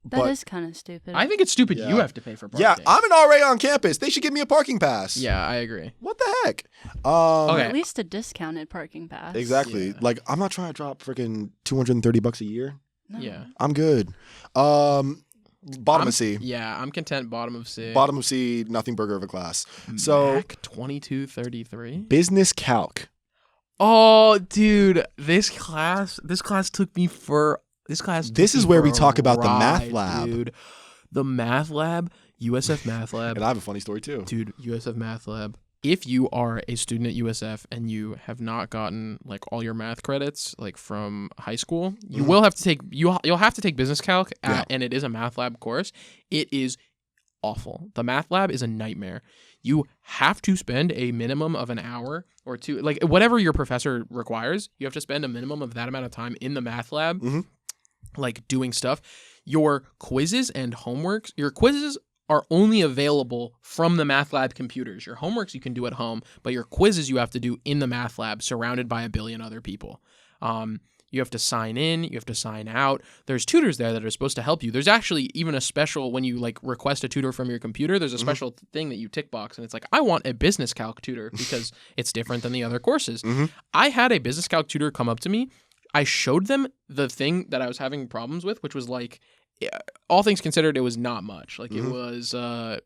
Speaker 3: That is kind of stupid.
Speaker 2: I think it's stupid
Speaker 1: Yeah.
Speaker 2: you have to pay for parking.
Speaker 1: Yeah, I'm an RA on campus. They should give me a parking pass.
Speaker 2: Yeah, I agree.
Speaker 1: What the heck?
Speaker 2: Okay.
Speaker 3: At least a discounted parking pass.
Speaker 1: Exactly.
Speaker 2: Yeah.
Speaker 1: Like I'm not trying to drop freaking $230 a year.
Speaker 3: No.
Speaker 2: Yeah.
Speaker 1: I'm good. Bottom of C.
Speaker 2: Yeah, I'm content bottom of C.
Speaker 1: Bottom of C, nothing burger of a class. So
Speaker 2: Mac 2233.
Speaker 1: business calc.
Speaker 2: Oh, dude, this class took me for
Speaker 1: This is where we talk about the math lab.
Speaker 2: dude. The math lab, USF math lab.
Speaker 1: And I have a funny story too.
Speaker 2: Dude, USF math lab. If you are a student at USF and you have not gotten like all your math credits like from high school, you will have to take you'll have to take business calc and it is a math lab course. It is awful. The math lab is a nightmare. You have to spend a minimum of an hour or two, like whatever your professor requires, you have to spend a minimum of that amount of time in the math lab, like doing stuff. Your quizzes and homeworks, your quizzes are only available from the math lab computers. Your homeworks you can do at home, but your quizzes you have to do in the math lab surrounded by a billion other people. You have to sign in, you have to sign out. There's tutors there that are supposed to help you. There's actually even a special, when you like request a tutor from your computer, there's a special thing that you tick box and it's like, I want a business calc tutor because it's different than the other courses. I had a business calc tutor come up to me. I showed them the thing that I was having problems with, which was like, all things considered, it was not much. Like it was, I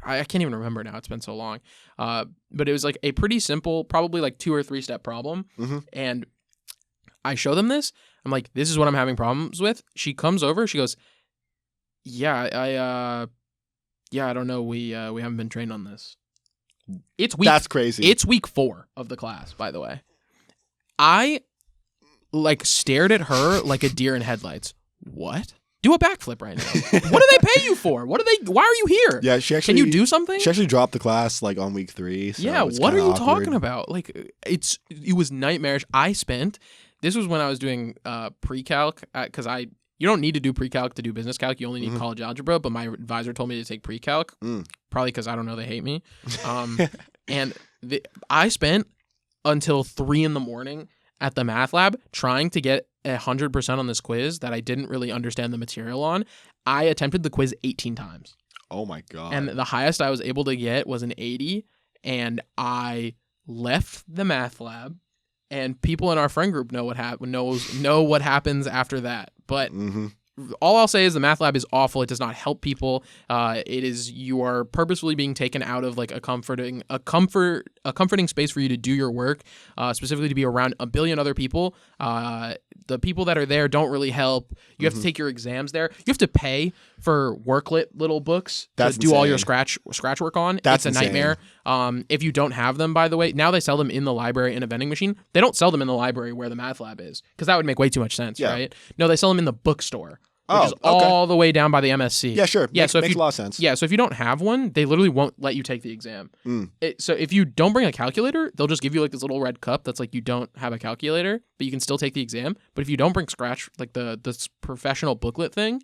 Speaker 2: can't even remember now. It's been so long. But it was like a pretty simple, probably like 2 or 3 step problem. And I show them this. I'm like, this is what I'm having problems with. She comes over. She goes, I don't know. We haven't been trained on this. It's week.
Speaker 1: That's crazy.
Speaker 2: It's week 4 of the class, by the way. I like stared at her like a deer in headlights. What? Do a backflip right now. What do they pay you for? Why are you here?
Speaker 1: Yeah, she actually.
Speaker 2: Can you do something?
Speaker 1: She actually dropped the class like on week 3. So
Speaker 2: yeah,
Speaker 1: it's
Speaker 2: what are
Speaker 1: kinda
Speaker 2: you
Speaker 1: awkward.
Speaker 2: talking about? Like it was nightmarish. This was when I was doing pre-calc because you don't need to do pre-calc to do business calc. You only need college algebra. But my advisor told me to take pre-calc, probably because I don't know, they hate me. And I spent until 3 a.m. at the math lab trying to get 100% on this quiz that I didn't really understand the material on. I attempted the quiz 18 times.
Speaker 1: Oh my god!
Speaker 2: And the highest I was able to get was an 80, and I left the math lab. And people in our friend group know what happens after that. But all I'll say is the math lab is awful. It does not help people. You are purposefully being taken out of like a comforting space for you to do your work, specifically to be around a billion other people. The people that are there don't really help. You have to take your exams there. You have to pay for worklit little books to do all your scratch work on. It's a nightmare. If you don't have them, by the way, now they sell them in the library in a vending machine. They don't sell them in the library where the math lab is because that would make way too much sense, right? No, they sell them in the bookstore. Which is all the way down by the MSC.
Speaker 1: Yeah, sure.
Speaker 2: Yeah,
Speaker 1: makes a lot of sense.
Speaker 2: Yeah, so if you don't have one, they literally won't let you take the exam. So if you don't bring a calculator, they'll just give you like this little red cup that's like you don't have a calculator, but you can still take the exam. But if you don't bring scratch, like the professional booklet thing,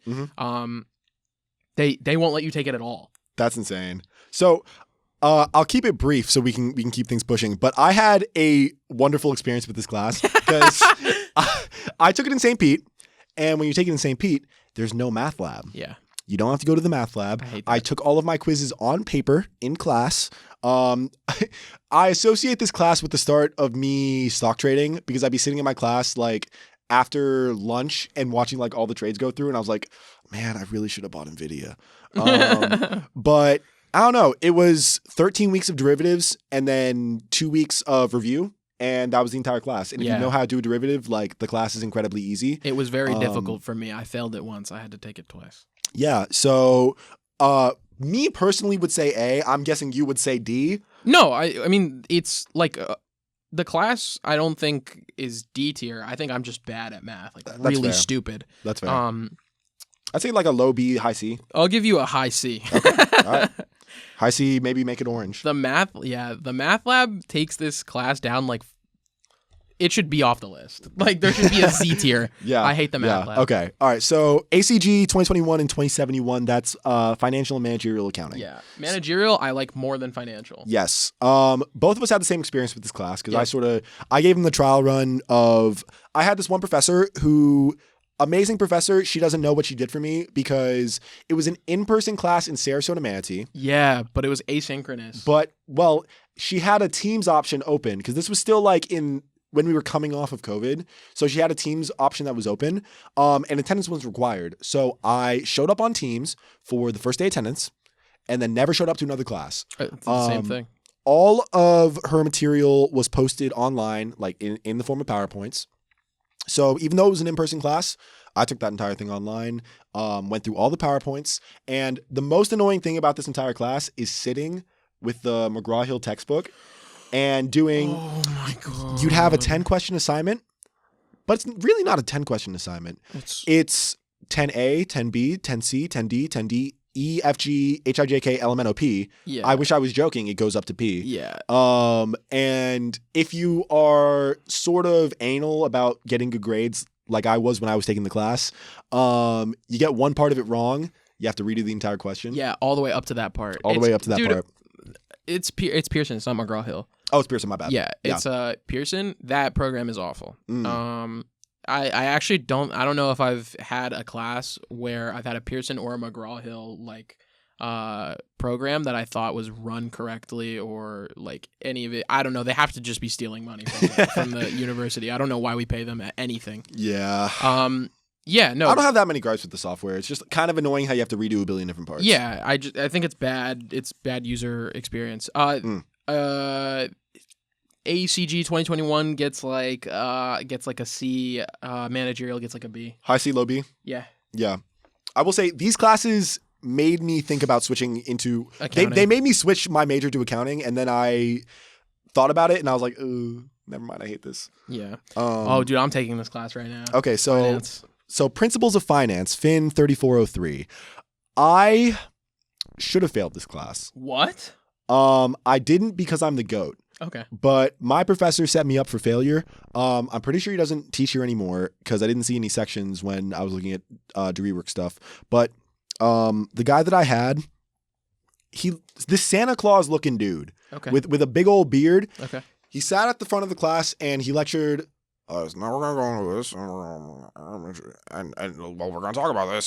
Speaker 2: they won't let you take it at all.
Speaker 1: That's insane. So I'll keep it brief so we can keep things pushing. But I had a wonderful experience with this class because I took it in St. Pete. And when you take it in St. Pete, there's no math lab.
Speaker 2: Yeah.
Speaker 1: You don't have to go to the math lab. I took all of my quizzes on paper in class. I associate this class with the start of me stock trading because I'd be sitting in my class like after lunch and watching like all the trades go through. And I was like, man, I really should have bought NVIDIA. But I don't know. It was 13 weeks of derivatives and then 2 weeks of review. And that was the entire class. And if you know how to do a derivative, like the class is incredibly easy.
Speaker 2: It was very difficult for me. I failed it once. I had to take it twice.
Speaker 1: Yeah. So me personally would say A. I'm guessing you would say D.
Speaker 2: No, I mean, it's like the class I don't think is D tier. I think I'm just bad at math. Like
Speaker 1: That's
Speaker 2: really
Speaker 1: fair.
Speaker 2: stupid.
Speaker 1: That's fair. I'd say like a low B, high C.
Speaker 2: I'll give you a high C.
Speaker 1: All right. High C, maybe make it orange.
Speaker 2: The math lab takes this class down like it should be off the list. Like there should be a C tier.
Speaker 1: Yeah.
Speaker 2: I hate the math lab.
Speaker 1: Okay. All right. So ACG 2021 and 2071, that's financial and managerial accounting.
Speaker 2: Yeah. Managerial, I like more than financial.
Speaker 1: Yes. Both of us had the same experience with this class because
Speaker 2: Yeah.
Speaker 1: I gave him the trial run of, I had this one professor who, amazing professor, she doesn't know what she did for me because it was an in-person class in Sarasota, Manatee.
Speaker 2: Yeah, but it was asynchronous.
Speaker 1: But, well, she had a Teams option open because this was still like when we were coming off of COVID. So she had a Teams option that was open, and attendance was required. So I showed up on Teams for the first day attendance and then never showed up to another class.
Speaker 2: It's the same thing.
Speaker 1: All of her material was posted online, like in the form of PowerPoints. So even though it was an in-person class, I took that entire thing online, went through all the PowerPoints. And the most annoying thing about this entire class is sitting with the McGraw-Hill textbook and doing,
Speaker 2: Oh my God.
Speaker 1: you'd have a 10-question assignment, but it's really not a 10-question assignment. It's 10A, 10B, 10C, 10D, 10D, E, F, G, H, I, J, K, L, M, N, O, P.
Speaker 2: Yeah.
Speaker 1: I wish I was joking. It goes up to P.
Speaker 2: Yeah.
Speaker 1: And if you are sort of anal about getting good grades, like I was when I was taking the class, you get one part of it wrong, you have to redo the entire question.
Speaker 2: Yeah, all the way up to that part.
Speaker 1: All the way up to that part.
Speaker 2: It's Pearson. It's not McGraw-Hill.
Speaker 1: Oh, it's Pearson. My bad.
Speaker 2: Yeah, it's Pearson. That program is awful. I actually don't know if I've had a class where I've had a Pearson or a McGraw-Hill like program that I thought was run correctly or like any of it. I don't know. They have to just be stealing money from the university. I don't know why we pay them anything.
Speaker 1: Yeah.
Speaker 2: Yeah, no.
Speaker 1: I don't have that many gripes with the software. It's just kind of annoying how you have to redo a billion different parts.
Speaker 2: Yeah, I think it's bad. It's bad user experience. ACG 2021 gets like a C. Managerial gets like a B.
Speaker 1: High C, low B.
Speaker 2: Yeah.
Speaker 1: Yeah. I will say these classes made me think about switching into
Speaker 2: Accounting.
Speaker 1: They made me switch my major to accounting, and then I thought about it and I was like, never mind, I hate this.
Speaker 2: Yeah. Oh, dude, I'm taking this class right now.
Speaker 1: Okay, so
Speaker 2: Finance.
Speaker 1: So Principles of Finance, Fin 3403. I should have failed this class.
Speaker 2: What?
Speaker 1: I didn't because I'm the GOAT.
Speaker 2: Okay.
Speaker 1: But my professor set me up for failure. I'm pretty sure he doesn't teach here anymore because I didn't see any sections when I was looking at degree work stuff. But the guy that I had, this Santa Claus looking dude
Speaker 2: Okay.
Speaker 1: with a big old beard.
Speaker 2: Okay.
Speaker 1: He sat at the front of the class and he lectured.
Speaker 4: Now we're going to go into this, and well, we're going to talk about this.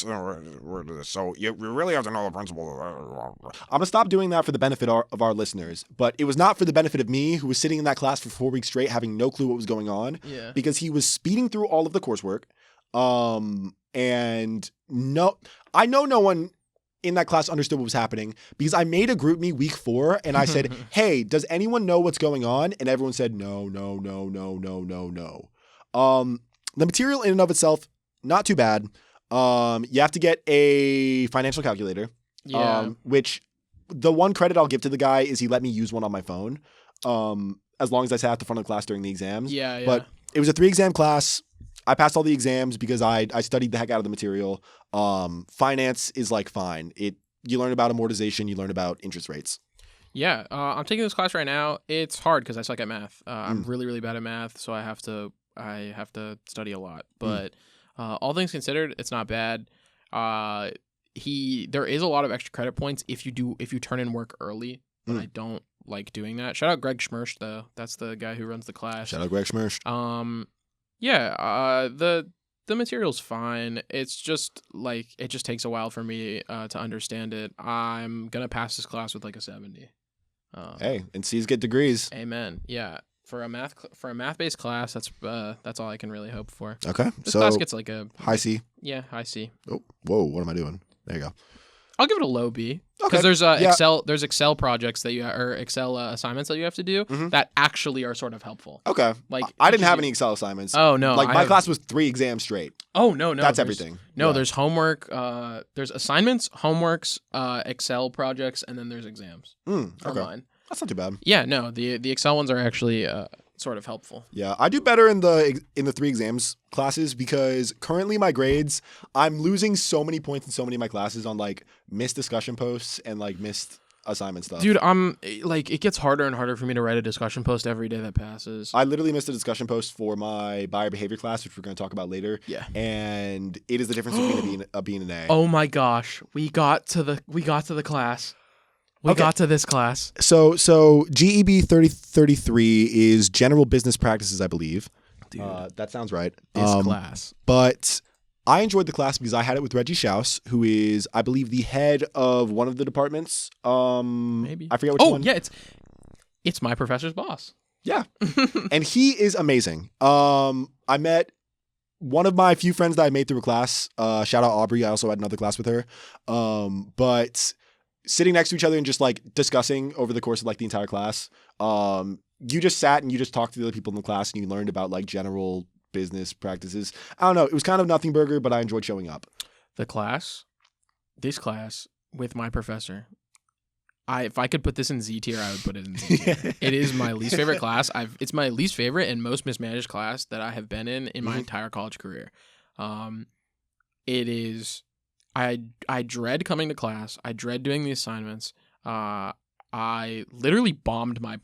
Speaker 4: So you really have to know the principles.
Speaker 1: I'm going to stop doing that for the benefit of our listeners, but it was not for the benefit of me, who was sitting in that class for 4 weeks straight having no clue what was going on,
Speaker 2: Yeah.
Speaker 1: because he was speeding through all of the coursework. And I know no one in that class understood what was happening because I made a group me week 4 and I said, hey, does anyone know what's going on? And everyone said, no. The material in and of itself, not too bad. You have to get a financial calculator,
Speaker 2: Yeah.
Speaker 1: which the one credit I'll give to the guy is he let me use one on my phone, as long as I sat at the front of the class during the exams.
Speaker 2: Yeah.
Speaker 1: But it was a 3-exam class. I passed all the exams because I studied the heck out of the material. Finance is like fine. You learn about amortization, you learn about interest rates.
Speaker 2: Yeah. I'm taking this class right now. It's hard because I suck at math. I'm really, really bad at math, so I have to study a lot. But all things considered, it's not bad. There is a lot of extra credit points if you turn in work early, but I don't like doing that. Shout out Greg Schmersh though. That's the guy who runs the class.
Speaker 1: Shout out Greg Schmersh.
Speaker 2: Yeah, the material's fine. It's just like it just takes a while for me to understand it. I'm gonna pass this class with like a 70.
Speaker 1: Hey, and C's get degrees.
Speaker 2: Amen. Yeah, for a math-based class, that's all I can really hope for.
Speaker 1: Okay,
Speaker 2: This
Speaker 1: so
Speaker 2: class gets like a
Speaker 1: high C.
Speaker 2: Yeah, high C.
Speaker 1: Oh, whoa, what am I doing? There you go.
Speaker 2: I'll give it a low B because
Speaker 1: Okay.
Speaker 2: there's
Speaker 1: Yeah.
Speaker 2: Excel projects that or Excel assignments that you have to do that actually are sort of helpful.
Speaker 1: Okay.
Speaker 2: Like
Speaker 1: I didn't have
Speaker 2: you-
Speaker 1: any Excel assignments.
Speaker 2: Oh no,
Speaker 1: Like
Speaker 2: I
Speaker 1: my
Speaker 2: have-
Speaker 1: class was 3 exams straight.
Speaker 2: Oh no,
Speaker 1: That's
Speaker 2: there's-
Speaker 1: everything.
Speaker 2: No,
Speaker 1: Yeah.
Speaker 2: there's homework. There's assignments, homeworks, Excel projects, and then there's exams. For
Speaker 1: Okay.
Speaker 2: mine.
Speaker 1: That's not too bad.
Speaker 2: Yeah, no, the Excel ones are actually sort of helpful.
Speaker 1: Yeah, I do better in the 3 exams classes because currently my grades, I'm losing so many points in so many of my classes on like missed discussion posts and like missed assignment stuff.
Speaker 2: Dude, I'm like, it gets harder and harder for me to write a discussion post every day that passes.
Speaker 1: I literally missed a discussion post for my buyer behavior class, which we're going to talk about later.
Speaker 2: Yeah.
Speaker 1: And it is the difference between a B and an A.
Speaker 2: Oh my gosh, we got to the class. We got to this class.
Speaker 1: So GEB 3033 is general business practices, I believe.
Speaker 2: Dude,
Speaker 1: that sounds right.
Speaker 2: this class.
Speaker 1: But I enjoyed the class because I had it with Reggie Schaus, who is, I believe, the head of one of the departments.
Speaker 2: Maybe.
Speaker 1: I forget which one.
Speaker 2: Oh, yeah, it's my professor's boss.
Speaker 1: Yeah. And he is amazing. I met one of my few friends that I made through a class. Shout out Aubrey. I also had another class with her. But sitting next to each other and just like discussing over the course of like the entire class, you just sat and you just talked to the other people in the class and you learned about like general business practices. I don't know. It was kind of nothing burger, but I enjoyed showing up.
Speaker 2: This class with my professor, if I could put this in Z tier, I would put it in Z tier. It is my least favorite class. It's my least favorite and most mismanaged class that I have been in my entire college career. It is. I dread coming to class. I dread doing the assignments. I literally bombed my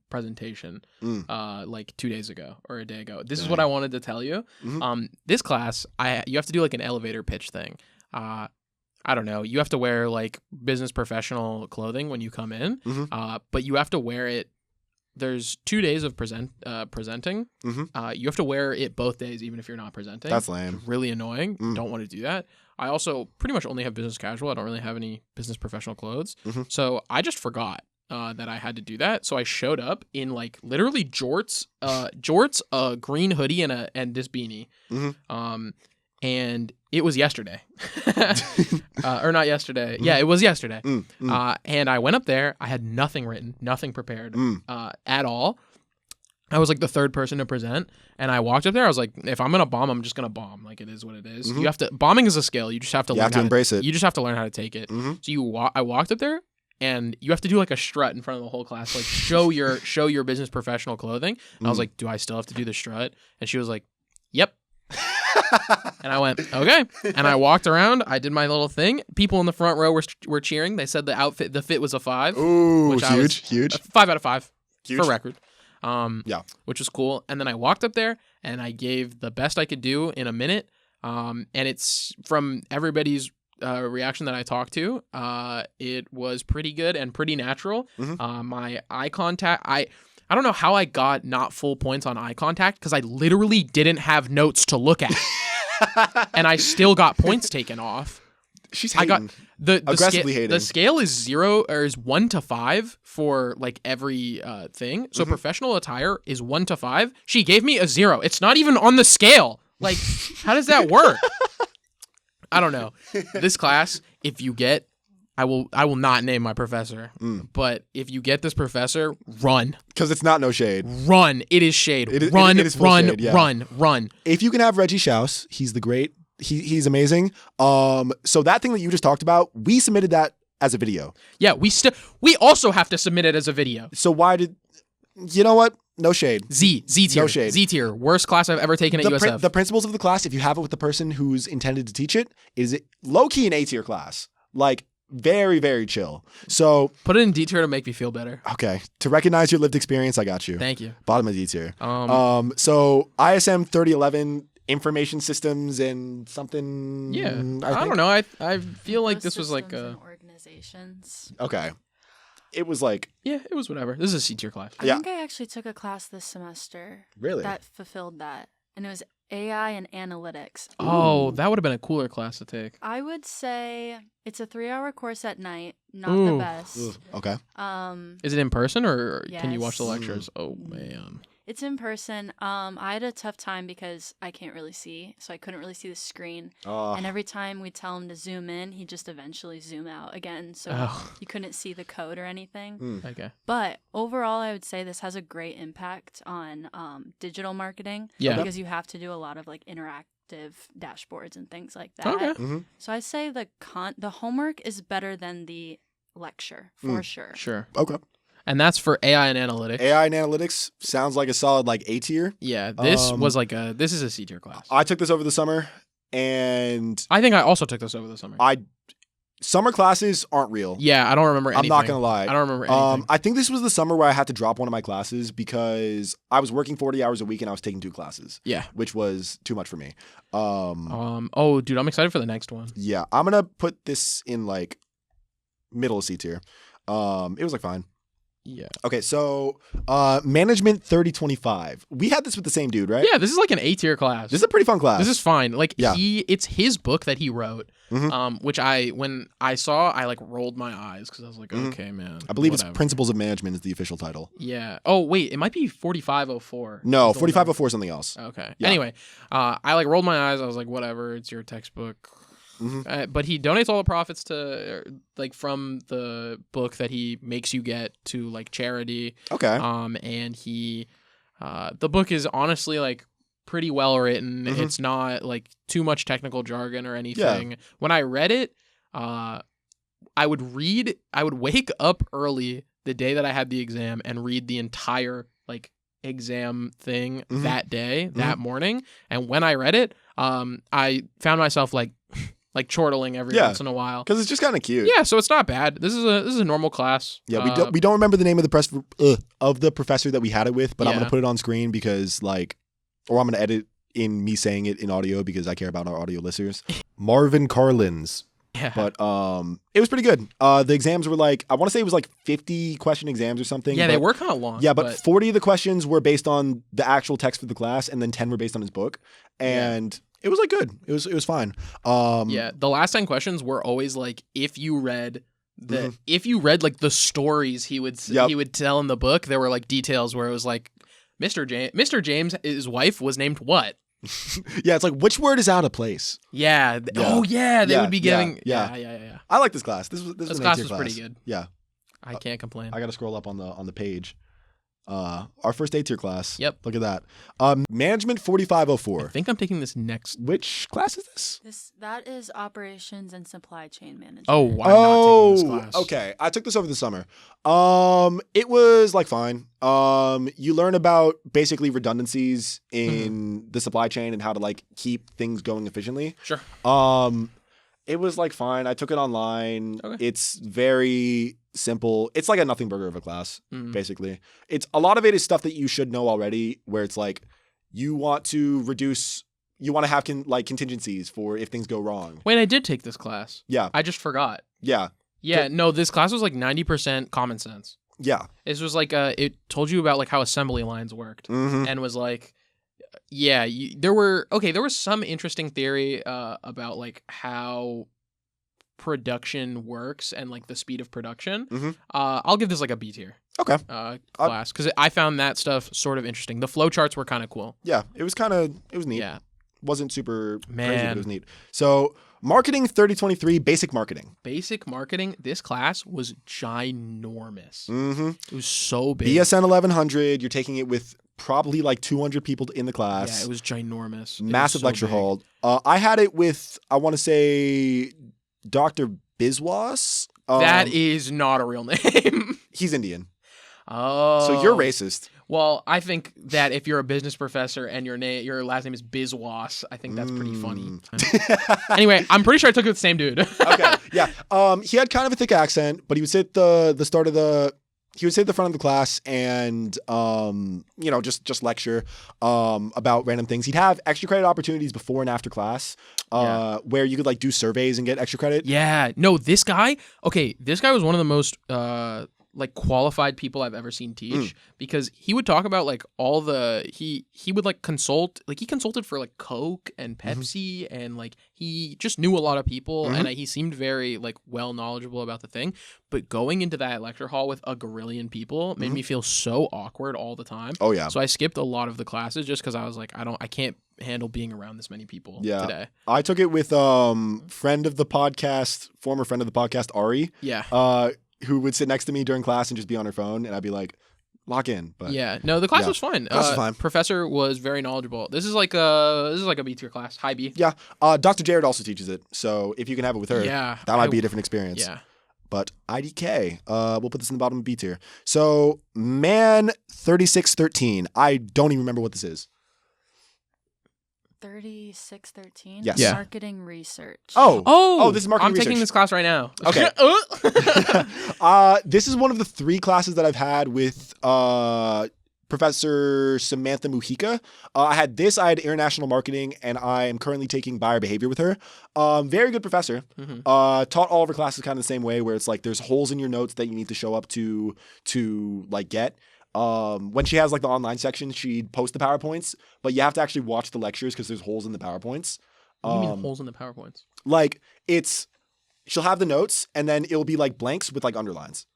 Speaker 2: presentation like 2 days ago or a day ago. This is what I wanted to tell you. This class, you have to do like an elevator pitch thing. I don't know. You have to wear like business professional clothing when you come in, but you have to wear it. There's 2 days of presenting. You have to wear it both days, even if you're not presenting.
Speaker 1: That's lame.
Speaker 2: Really annoying. Don't want to do that. I also pretty much only have business casual. I don't really have any business professional clothes. So I just forgot that I had to do that. So I showed up in like literally jorts, a green hoodie, and this beanie. And it was yesterday. Or not yesterday. Yeah, it was yesterday. And I went up there. I had nothing written, nothing prepared at all. I was like the third person to present, and I walked up there. I was like, if I'm gonna bomb, I'm just gonna bomb. Like, it is what it is. You have to. Bombing is a skill. You just have to.
Speaker 1: You have to embrace it.
Speaker 2: You just have to learn how to take it. So I walked up there, and you have to do like a strut in front of the whole class, like show your business professional clothing. And I was like, do I still have to do the strut? And she was like, yep. And I went, okay. And I walked around. I did my little thing. People in the front row were cheering. They said the fit was a 5.
Speaker 1: Ooh,
Speaker 2: which
Speaker 1: huge.
Speaker 2: 5 out of 5
Speaker 1: Huge.
Speaker 2: for record.
Speaker 1: Yeah,
Speaker 2: which was cool. And then I walked up there and I gave the best I could do in a minute. And it's from everybody's reaction that I talked to. It was pretty good and pretty natural. My eye contact, I don't know how I got not full points on eye contact because I literally didn't have notes to look at, and I still got points taken off.
Speaker 1: She's hating.
Speaker 2: I got
Speaker 1: aggressively hating.
Speaker 2: The scale is 1 to 5 for like every thing. So professional attire is 1 to 5. She gave me a 0. It's not even on the scale. Like, how does that work? I don't know. This class, if you get, I will not name my professor, but if you get this professor, run. Because
Speaker 1: it's not no shade.
Speaker 2: Run. It is shade.
Speaker 1: It is
Speaker 2: run.
Speaker 1: shade, yeah.
Speaker 2: Run.
Speaker 1: If you can have Reggie Schaus, he's the great. He's amazing. So that thing that you just talked about, we submitted that as a video.
Speaker 2: Yeah, we also have to submit it as a video.
Speaker 1: So why did, you know what? No shade.
Speaker 2: Z tier.
Speaker 1: No shade.
Speaker 2: Z tier. Worst class I've ever taken at USF.
Speaker 1: The principles of the class, if you have it with the person who's intended to teach it, is low key an A tier class. Like, very, very chill. So
Speaker 2: put it in D tier to make me feel better.
Speaker 1: Okay. To recognize your lived experience, I got you.
Speaker 2: Thank you.
Speaker 1: Bottom of D tier. So ISM 3011, information systems and something.
Speaker 2: Yeah. I don't know. I feel like this was like
Speaker 3: organizations.
Speaker 1: Okay. It was like,
Speaker 2: yeah, it was whatever. This is a C tier class.
Speaker 3: I think I actually took a class this semester.
Speaker 1: Really?
Speaker 3: That fulfilled that. And it was AI and analytics.
Speaker 2: Oh, that would have been a cooler class to take.
Speaker 3: I would say it's a 3-hour course at night. Not the best.
Speaker 1: Okay.
Speaker 2: Is it in person or
Speaker 3: yes.
Speaker 2: can you watch the lectures? Oh man.
Speaker 3: It's in person. I had a tough time because I can't really see, so I couldn't really see the screen. And every time we tell him to zoom in, he just eventually zoom out again, so you couldn't see the code or anything.
Speaker 2: Okay.
Speaker 3: But overall, I would say this has a great impact on digital marketing.
Speaker 2: Yeah.
Speaker 3: Because you have to do a lot of like interactive dashboards and things like that.
Speaker 2: Okay.
Speaker 3: So I say the homework is better than the lecture for sure.
Speaker 2: Sure.
Speaker 1: Okay.
Speaker 2: And that's for AI and analytics.
Speaker 1: AI and analytics sounds like a solid like A tier.
Speaker 2: Yeah, this was like this is a C tier class.
Speaker 1: I took this over the summer, and
Speaker 2: I think I also took this over the summer.
Speaker 1: summer classes aren't real.
Speaker 2: Yeah, I don't remember anything.
Speaker 1: I'm not gonna lie.
Speaker 2: I don't remember anything.
Speaker 1: I think this was the summer where I had to drop one of my classes because I was working 40 hours a week and I was taking 2 classes.
Speaker 2: Yeah.
Speaker 1: Which was too much for me.
Speaker 2: Oh, dude, I'm excited for the next one.
Speaker 1: Yeah, I'm gonna put this in like middle of C tier. It was like fine.
Speaker 2: Yeah.
Speaker 1: Okay, so management 3025. We had this with the same dude, right?
Speaker 2: Yeah, this is like an A-tier class.
Speaker 1: This is a pretty fun class.
Speaker 2: This is fine. Like
Speaker 1: Yeah.
Speaker 2: it's his book that he wrote.
Speaker 1: Mhm.
Speaker 2: Which when I saw, I like rolled my eyes because I was like, okay, man.
Speaker 1: I believe
Speaker 2: whatever.
Speaker 1: it's Principles of Management is the official title.
Speaker 2: Yeah. Oh wait, it might be 4504.
Speaker 1: No,
Speaker 2: Is the one
Speaker 1: 4504 is something else.
Speaker 2: Okay.
Speaker 1: Yeah.
Speaker 2: Anyway, I like rolled my eyes. I was like, whatever. It's your textbook. But he donates all the profits to like from the book that he makes you get to like charity.
Speaker 1: Okay.
Speaker 2: And he, the book is honestly like pretty well written. It's not like too much technical jargon or anything. When I read it, I would wake up early the day that I had the exam and read the entire like exam thing that day, that morning. And when I read it, I found myself like chortling every once in a while
Speaker 1: Because it's just kind of cute.
Speaker 2: Yeah, so it's not bad. This is a normal class.
Speaker 1: Yeah, we don't remember the name of the professor that we had it with, but I'm
Speaker 2: Yeah.
Speaker 1: gonna put it on screen because or I'm gonna edit in me saying it in audio because I care about our audio listeners. Marvin Carlins.
Speaker 2: Yeah.
Speaker 1: But it was pretty good. The exams were like, I want to say it was like 50 question exams or something.
Speaker 2: Yeah, they
Speaker 1: but-
Speaker 2: were kind of long.
Speaker 1: Yeah, but 40 of the questions were based on the actual text for the class, and then 10 were based on his book. And it was like good. It was fine.
Speaker 2: Yeah, the last 10 questions were always like if you read like the stories he would tell in the book, there were like details where it was like Mr. James, his wife was named what?
Speaker 1: Yeah, it's like which word is out of place.
Speaker 2: Yeah. Oh yeah, they would be giving.
Speaker 1: Yeah.
Speaker 2: Yeah.
Speaker 1: I like this class. This was
Speaker 2: This
Speaker 1: an
Speaker 2: class
Speaker 1: A-tier
Speaker 2: was pretty good.
Speaker 1: Yeah,
Speaker 2: I can't complain.
Speaker 1: I got to scroll up on the page. Our first A-tier class.
Speaker 2: Yep.
Speaker 1: Look at that. Management
Speaker 2: I
Speaker 1: 4504.
Speaker 2: think I'm taking this next.
Speaker 1: Which class is this?
Speaker 3: That is operations and supply chain management.
Speaker 2: Oh, I'm not taking this class.
Speaker 1: Okay. I took this over the summer. It was like fine. You learn about basically redundancies in the supply chain and how to like keep things going efficiently.
Speaker 2: Sure.
Speaker 1: It was like fine. I took it online.
Speaker 2: Okay.
Speaker 1: It's very simple. It's like a nothing burger of a class,
Speaker 2: Mhm.
Speaker 1: basically. It's a lot of it is stuff that you should know already, where it's like you want to have contingencies for if things go wrong.
Speaker 2: Wait, I did take this class.
Speaker 1: Yeah.
Speaker 2: I just forgot.
Speaker 1: Yeah.
Speaker 2: Yeah, no, this class was like 90% common sense.
Speaker 1: Yeah.
Speaker 2: This was like it told you about like how assembly lines worked
Speaker 1: Mm-hmm.
Speaker 2: and was like, yeah, there was some interesting theory about like how production works and like the speed of production.
Speaker 1: Mhm.
Speaker 2: I'll give this like a B tier
Speaker 1: Okay.
Speaker 2: class because I found that stuff sort of interesting. The flow charts were kind of cool.
Speaker 1: Yeah. It was neat.
Speaker 2: Yeah,
Speaker 1: Wasn't super crazy, but
Speaker 2: Man.
Speaker 1: it was neat. So marketing 3023, basic marketing.
Speaker 2: basic marketing. This class was ginormous.
Speaker 1: Mm-hmm.
Speaker 2: It was so big.
Speaker 1: BSN 1100. You're taking it with probably like 200 people in the class.
Speaker 2: Yeah, it was ginormous. It was
Speaker 1: Massive
Speaker 2: so
Speaker 1: lecture
Speaker 2: big.
Speaker 1: hall. I had it with, I want to say, Dr. Biswas.
Speaker 2: That is not a real name.
Speaker 1: He's Indian.
Speaker 2: Oh.
Speaker 1: So you're racist.
Speaker 2: Well, I think that if you're a business professor and your last name is Biswas, I think that's pretty funny. Anyway, I'm pretty sure I took it with the same dude.
Speaker 1: Okay. Yeah. He had kind of a thick accent, but he would sit the start of the he would sit at the front of the class and just lecture about random things. He'd have extra credit opportunities before and after class where you could like do surveys and get extra credit.
Speaker 2: Yeah. No, this guy was one of the most like qualified people I've ever seen teach because he would talk about like all the he would like consult, like he consulted for like Coke and Pepsi and like he just knew a lot of people and he seemed very like well knowledgeable about the thing. But going into that lecture hall with a gorillion people made me feel so awkward all the time.
Speaker 1: Oh yeah.
Speaker 2: So I skipped a lot of the classes just because I was like, I can't handle being around this many people today.
Speaker 1: I took it with former friend of the podcast, Ari.
Speaker 2: Yeah.
Speaker 1: Who would sit next to me during class and just be on her phone, and I'd be like, lock in. But
Speaker 2: yeah, no, the class was fine.
Speaker 1: Class was fine.
Speaker 2: Professor was very knowledgeable. This is like a B tier class, high B.
Speaker 1: Yeah, Dr. Jared also teaches it, so if you can have it with her, that might be a different experience.
Speaker 2: Yeah.
Speaker 1: But IDK, we'll put this in the bottom of B tier. So man 3613, I don't even remember what this is.
Speaker 3: 3613.
Speaker 1: Yes.
Speaker 2: Yeah.
Speaker 3: Marketing research.
Speaker 1: Oh, this is marketing
Speaker 2: I'm taking
Speaker 1: research.
Speaker 2: this class right now.
Speaker 1: Okay. This is one of the 3 classes that I've had with Professor Samantha Mujica. I had international marketing, and I am currently taking buyer behavior with her. Very good professor.
Speaker 2: Mhm.
Speaker 1: Taught all of her classes kind of the same way, where it's like there's holes in your notes that you need to show up to like get. When she has like the online section, she'd post the PowerPoints, but you have to actually watch the lectures because there's holes in the PowerPoints.
Speaker 2: What do you mean holes in the PowerPoints?
Speaker 1: Like she'll have the notes, and then it'll be like blanks with like underlines.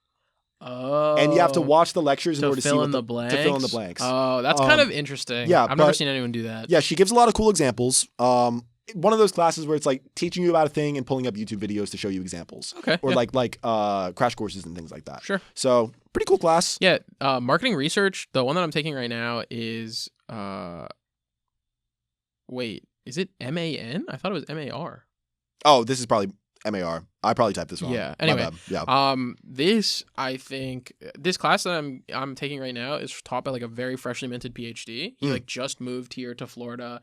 Speaker 2: Oh.
Speaker 1: And you have to watch the lectures in
Speaker 2: to
Speaker 1: order to see
Speaker 2: fill
Speaker 1: what
Speaker 2: in the blanks.
Speaker 1: to fill in the blanks.
Speaker 2: Oh, that's kind of interesting.
Speaker 1: yeah,
Speaker 2: I've never
Speaker 1: but-
Speaker 2: seen anyone do that.
Speaker 1: Yeah, she gives a lot of cool examples. One of those classes where it's like teaching you about a thing and pulling up YouTube videos to show you examples,
Speaker 2: Okay.
Speaker 1: or
Speaker 2: yeah.
Speaker 1: like crash courses and things like that.
Speaker 2: Sure.
Speaker 1: So pretty cool class.
Speaker 2: Yeah, marketing research. The one that I'm taking right now is wait, is it MAN? I thought it was MAR.
Speaker 1: Oh, this is probably MAR. I probably typed this wrong.
Speaker 2: Yeah.
Speaker 1: My
Speaker 2: Anyway,
Speaker 1: bad. Yeah.
Speaker 2: I think this class that I'm taking right now is taught by like a very freshly minted PhD. He like just moved here to Florida.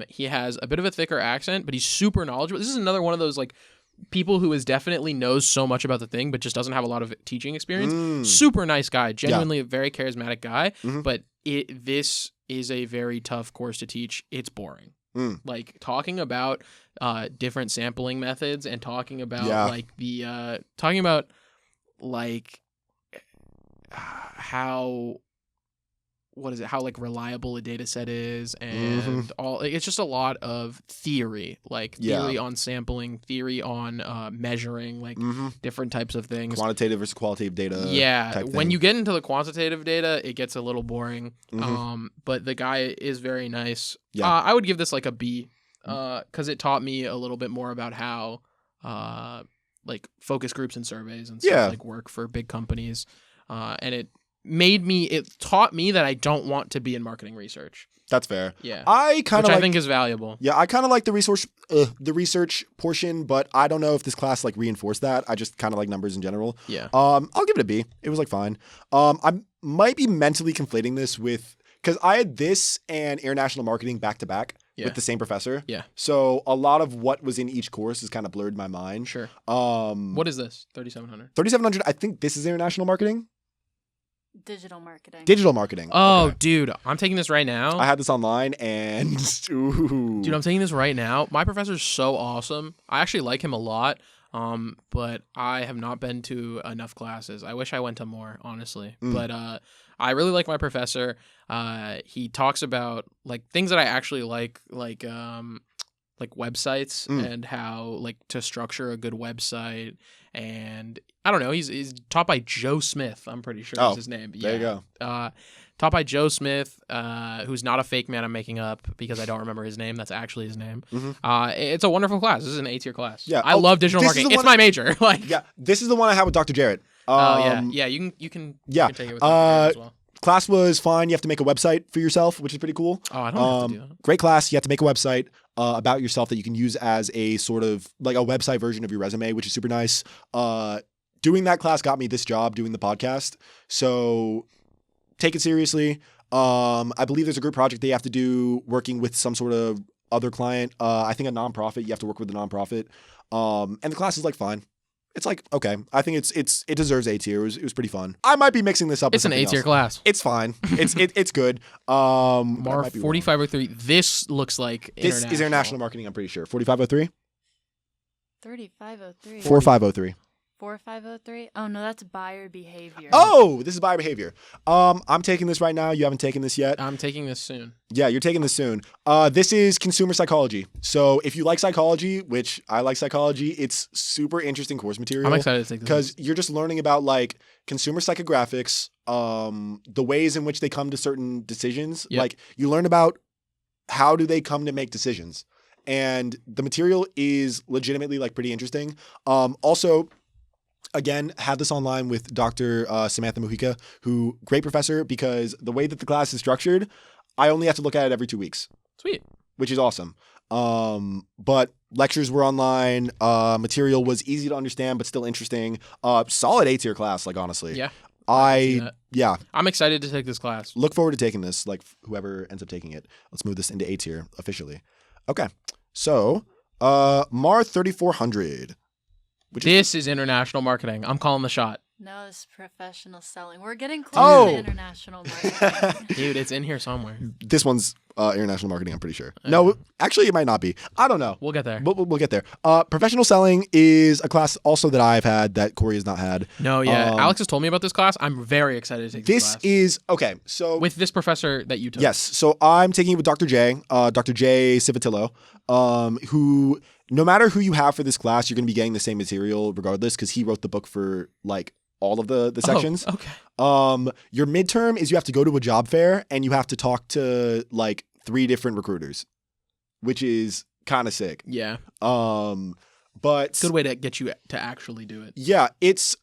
Speaker 2: He has a bit of a thicker accent, but he's super knowledgeable. This is another one of those like people who definitely knows so much about the thing, but just doesn't have a lot of teaching experience. Super nice guy, genuinely a very charismatic guy.
Speaker 1: Mhm.
Speaker 2: But this is a very tough course to teach. It's boring. Like talking about different sampling methods and talking about how like reliable a data set is and all. Like, it's just a lot of theory, like theory on sampling, theory on measuring, like different types of things.
Speaker 1: Quantitative versus qualitative data.
Speaker 2: Yeah,
Speaker 1: type
Speaker 2: when
Speaker 1: thing.
Speaker 2: you get into the quantitative data, it gets a little boring. But the guy is very nice.
Speaker 1: Yeah.
Speaker 2: I would give this like a B, because it taught me a little bit more about how like focus groups and surveys and stuff like work for big companies, and it taught me that I don't want to be in marketing research.
Speaker 1: That's fair.
Speaker 2: Yeah,
Speaker 1: I think
Speaker 2: is valuable.
Speaker 1: Yeah, I kind of like the research portion, but I don't know if this class like reinforced that. I just kind of like numbers in general.
Speaker 2: Yeah.
Speaker 1: I'll give it a B. It was like fine. I might be mentally conflating this with because I had this and international marketing back to back with the same professor.
Speaker 2: Yeah.
Speaker 1: So a lot of what was in each course is kind of blurred in my mind.
Speaker 2: Sure. What is this? 3700.
Speaker 1: 3700. I think this is international marketing.
Speaker 3: Digital marketing.
Speaker 1: Digital marketing.
Speaker 2: Oh,
Speaker 1: Okay.
Speaker 2: dude, I'm taking this right now.
Speaker 1: I had this online and ooh.
Speaker 2: Dude, I'm taking this right now. My professor's so awesome. I actually like him a lot. But I have not been to enough classes. I wish I went to more, honestly. But I really like my professor. He talks about like things that I actually like websites and how like to structure a good website. And I don't know. He's taught by Joe Smith. I'm pretty sure is his name.
Speaker 1: There you go.
Speaker 2: Taught by Joe Smith, who's not a fake man I'm making up because I don't remember his name. That's actually his name. It's a wonderful class. This is an A-tier class.
Speaker 1: Yeah.
Speaker 2: I love digital marketing. It's my major.
Speaker 1: Yeah, this is the one I had with Dr. Jarrett.
Speaker 2: Yeah. You can take it with Dr. Jarrett as well.
Speaker 1: Class was fine. You have to make a website for yourself, which is pretty cool.
Speaker 2: Oh, I don't have to do that.
Speaker 1: Great class. You have to make a website about yourself that you can use as a sort of like a website version of your resume, which is super nice. Doing that class got me this job doing the podcast. So take it seriously. I believe there's a group project they have to do working with some sort of other client. I think a nonprofit. You have to work with a nonprofit. And the class is like fine. It's like, okay. I think it deserves A tier. It was pretty fun. I might be mixing this up.
Speaker 2: It's an A tier class.
Speaker 1: It's fine. It's good.
Speaker 2: Mar 4503. This looks like
Speaker 1: this is international marketing, I'm pretty sure. 4503?
Speaker 3: 3503.
Speaker 1: 4503.
Speaker 3: 4503. Oh no, that's buyer behavior.
Speaker 1: Oh, this is buyer behavior. I'm taking this right now. You haven't taken this yet.
Speaker 2: I'm taking this soon.
Speaker 1: Yeah, you're taking this soon. This is consumer psychology. So if you like psychology, which I like psychology, it's super interesting course material.
Speaker 2: I'm excited to take this
Speaker 1: because you're just learning about like consumer psychographics, the ways in which they come to certain decisions.
Speaker 2: Yep.
Speaker 1: Like you learn about how do they come to make decisions, and the material is legitimately like pretty interesting. Also. Again, had this online with Dr. Samantha Mujica, who great professor because the way that the class is structured, I only have to look at it every 2 weeks.
Speaker 2: Sweet.
Speaker 1: Which is awesome. But lectures were online. Material was easy to understand, but still interesting. Solid A-tier class, like honestly.
Speaker 2: Yeah. see that.
Speaker 1: Yeah,
Speaker 2: I'm excited to take this class.
Speaker 1: look forward to taking this, like whoever ends up taking it. Let's move this into A tier officially. Okay. So, MAR 3400.
Speaker 2: This is international marketing. I'm calling the shot.
Speaker 3: No, it's professional selling. We're getting
Speaker 1: Oh.
Speaker 3: close to international marketing.
Speaker 2: Dude, it's in here somewhere.
Speaker 1: This one's international marketing, I'm pretty sure. No, actually, it might not be. I don't know.
Speaker 2: We'll get there.
Speaker 1: We'll get there. Professional selling is a class also that I've had that Cory has not had.
Speaker 2: No, yeah. Alex has told me about this class. I'm very excited to take this
Speaker 1: This
Speaker 2: class.
Speaker 1: is, okay, so.
Speaker 2: With this professor that you took.
Speaker 1: Yes, so I'm taking it with Dr. J, Dr. J Civitillo, who, no matter who you have for this class, you're going to be getting the same material regardless because he wrote the book for, like, all of the sections.
Speaker 2: Oh, okay.
Speaker 1: Your midterm is you have to go to a job fair and you have to talk to, like, 3 different recruiters, which is kind of sick.
Speaker 2: Yeah.
Speaker 1: But
Speaker 2: Good way to get you to actually do it.
Speaker 1: yeah, it's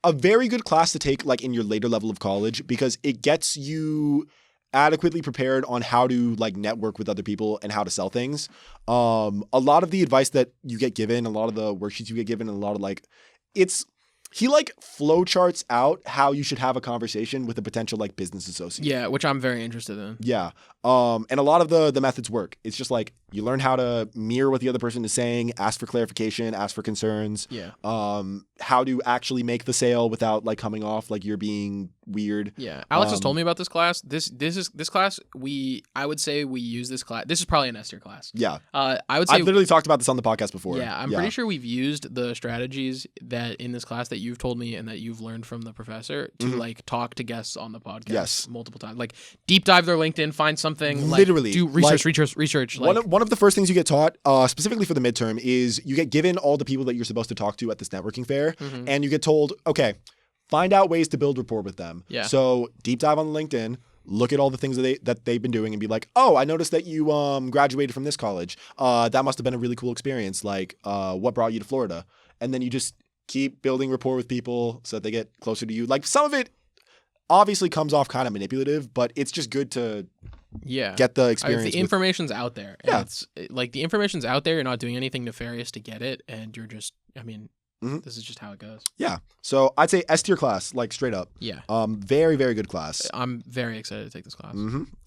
Speaker 1: a very good class to take, like, in your later level of college because it gets you adequately prepared on how to, like, network with other people and how to sell things. A lot of the advice that you get given, a lot of the worksheets you get given, and a lot of, like, he, like, flow charts out how you should have a conversation with a potential, like, business associate.
Speaker 2: Yeah, which I'm very interested in.
Speaker 1: Yeah. And a lot of the methods work. It's just like you learn how to mirror what the other person is saying, ask for clarification, ask for concerns.
Speaker 2: Yeah.
Speaker 1: How to actually make the sale without, like, coming off like you're being weird.
Speaker 2: Yeah. Alex has told me about this class. This class I would say we use this class. This is probably an S tier class.
Speaker 1: Yeah.
Speaker 2: I would say
Speaker 1: I've literally talked about this on the podcast before.
Speaker 2: Yeah, I'm pretty sure we've used the strategies that in this class that you've told me and that you've learned from the professor to like talk to guests on the podcast
Speaker 1: Yes.
Speaker 2: multiple times. Like deep dive their LinkedIn, find something,
Speaker 1: Literally,
Speaker 2: like, do research,
Speaker 1: like,
Speaker 2: research. Like,
Speaker 1: One of the first things you get taught, specifically for the midterm, is you get given all the people that you're supposed to talk to at this networking fair, and you get told, okay, find out ways to build rapport with them.
Speaker 2: Yeah.
Speaker 1: So deep dive on LinkedIn, look at all the things that they've been doing, and be like, oh, I noticed that you graduated from this college. That must have been a really cool experience. Like, what brought you to Florida? And then you just keep building rapport with people so that they get closer to you. Like, some of it obviously comes off kind of manipulative, but it's just good to get the experience.
Speaker 2: The information's out there. And
Speaker 1: Yeah.
Speaker 2: it's like the information's out there. You're not doing anything nefarious to get it, and you're just. I mean, this is just how it goes.
Speaker 1: Yeah. So I'd say S tier class, like, straight up.
Speaker 2: Yeah.
Speaker 1: Very, very good class.
Speaker 2: I'm very excited to take this class.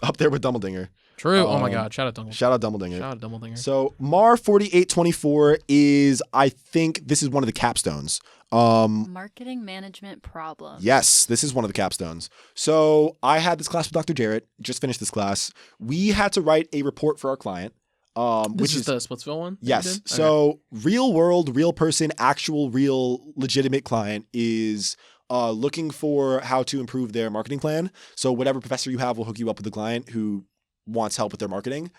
Speaker 1: Up there with Dumbledore.
Speaker 2: True. Oh my God. Shout out Dumbledore.
Speaker 1: Shout out Dumbledore.
Speaker 2: Shout out Dumbledore.
Speaker 1: So MAR 4824 is, I think this is one of the capstones.
Speaker 3: Marketing management problem.
Speaker 1: Yes, this is one of the capstones. So I had this class with Dr. Jarrett, just finished this class. We had to write a report for our client.
Speaker 2: Which is the Splitsville one? that you
Speaker 1: Yes.
Speaker 2: did?
Speaker 1: So real world, real person, actual, real, legitimate client is looking for how to improve their marketing plan. So whatever professor you have will hook you up with a client who wants help with their marketing.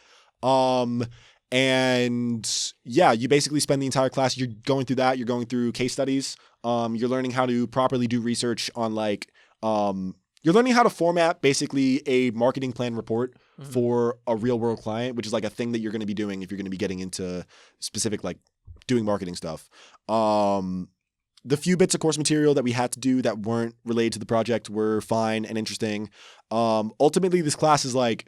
Speaker 1: And yeah, you basically spend the entire class, you're going through that. You're going through case studies. You're learning how to properly do research on, like, you're learning how to format basically a marketing plan report for a real world client, which is like a thing that you're going to be doing if you're going to be getting into specific, like, doing marketing stuff. The few bits of course material that we had to do that weren't related to the project were fine and interesting. Ultimately, this class is like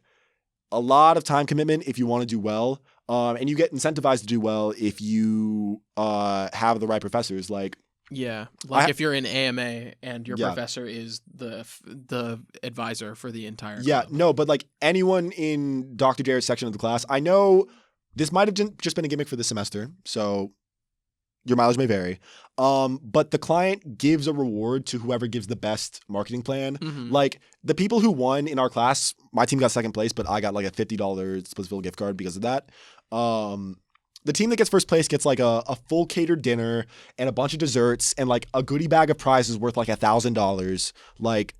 Speaker 1: a lot of time commitment if you want to do well. And you get incentivized to do well if you have the right professors. Like,
Speaker 2: Yeah, like if you're in AMA and your professor is the advisor for the entire club.
Speaker 1: No, but like anyone in Dr. Jarrett's section of the class, I know this might have just been a gimmick for this semester, so your mileage may vary. But the client gives a reward to whoever gives the best marketing plan. Like the people who won in our class, my team got second place, but I got like a $50 Splitsville gift card because of that. The team that gets first place gets like a full catered dinner and a bunch of desserts and like a goodie bag of prizes worth like $1,000. Like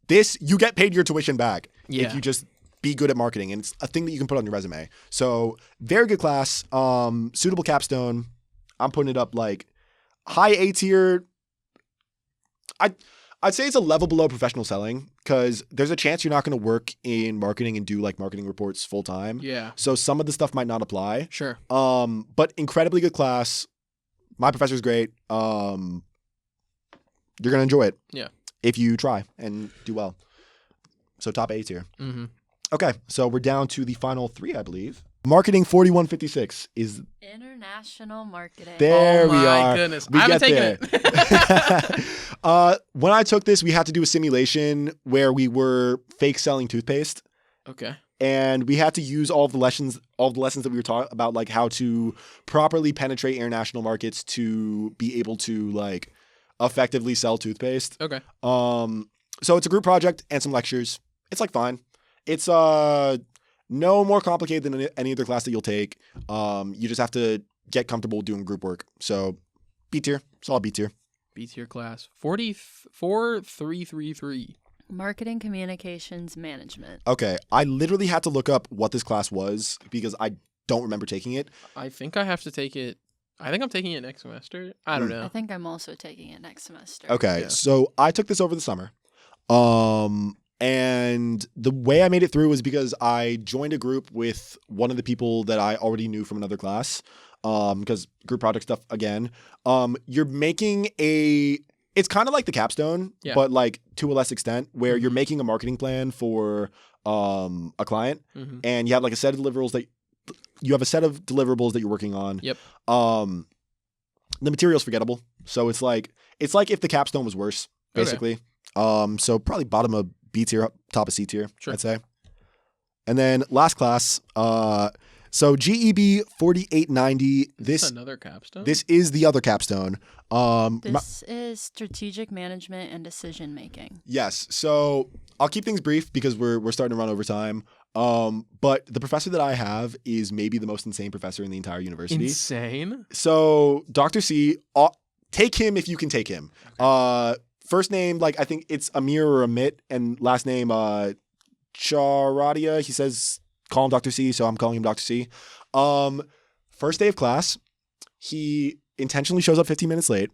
Speaker 1: this, you get paid your tuition back if you just be good at marketing, and it's a thing that you can put on your resume. So very good class, suitable capstone. I'm putting it up like high A tier. I'd say it's a level below professional selling because there's a chance you're not going to work in marketing and do like marketing reports full time.
Speaker 2: Yeah.
Speaker 1: So some of the stuff might not apply.
Speaker 2: Sure.
Speaker 1: But incredibly good class. My professor's great. You're going to enjoy it.
Speaker 2: Yeah.
Speaker 1: If you try and do well. So top A tier. Okay. So we're down to the final 3, I believe. Marketing 4156 is
Speaker 3: international marketing.
Speaker 1: there.
Speaker 2: Oh
Speaker 1: we
Speaker 2: my
Speaker 1: are.
Speaker 2: goodness.
Speaker 1: We
Speaker 2: I haven't
Speaker 1: get
Speaker 2: taken
Speaker 1: there.
Speaker 2: it.
Speaker 1: When I took this, we had to do a simulation where we were fake selling toothpaste.
Speaker 2: Okay.
Speaker 1: And we had to use all of the lessons that we were taught about, like how to properly penetrate international markets to be able to like effectively sell toothpaste.
Speaker 2: Okay.
Speaker 1: So it's a group project and some lectures. It's like fine. It's no more complicated than any other class that you'll take. You just have to get comfortable doing group work. So B tier, solid B tier.
Speaker 2: B tier class 44333.
Speaker 3: Marketing Communications Management.
Speaker 1: Okay, I literally had to look up what this class was because I don't remember taking it.
Speaker 2: I think I have to take it. I think I'm taking it next semester. I don't know.
Speaker 3: I think I'm also taking it next semester.
Speaker 1: Okay,
Speaker 2: Yeah.
Speaker 1: so I took this over the summer. And the way I made it through was because I joined a group with one of the people that I already knew from another class. Because group project stuff again. You're making it's kind of like the capstone,
Speaker 2: Yeah.
Speaker 1: but like to a less extent, where you're making a marketing plan for a client,
Speaker 2: Mhm.
Speaker 1: and you have like a set of deliverables that you're working on.
Speaker 2: Yep.
Speaker 1: The material's forgettable, so it's like if the capstone was worse, basically. So probably bottom of B tier, top of C tier,
Speaker 2: Sure.
Speaker 1: I'd say. And then last class, so GEB 4890.
Speaker 2: This another capstone.
Speaker 1: This is the other capstone.
Speaker 3: This is strategic management and decision making.
Speaker 1: Yes. So I'll keep things brief because we're starting to run over time. But the professor that I have is maybe the most insane professor in the entire university.
Speaker 2: Insane.
Speaker 1: So Dr. C, take him if you can take him. First name, like I think it's Amir or Amit, and last name Charadia. He says call him Dr. C, so I'm calling him Dr. C. First day of class, he intentionally shows up 15 minutes late.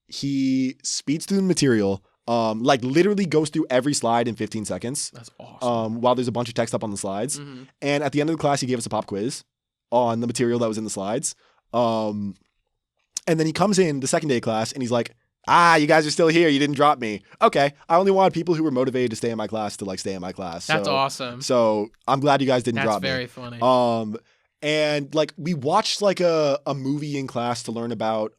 Speaker 1: He speeds through the material, like literally goes through every slide in 15 seconds.
Speaker 2: That's awesome.
Speaker 1: While there's a bunch of text up on the slides.
Speaker 2: Mm-hmm.
Speaker 1: And at the end of the class, he gave us a pop quiz on the material that was in the slides. And then he comes in the second day of class and he's like, you guys are still here. You didn't drop me. Okay. I only wanted people who were motivated to stay in my class to like stay in my class.
Speaker 2: That's awesome.
Speaker 1: So I'm glad you guys didn't drop me.
Speaker 2: That's very funny.
Speaker 1: And like we watched like a movie in class to learn about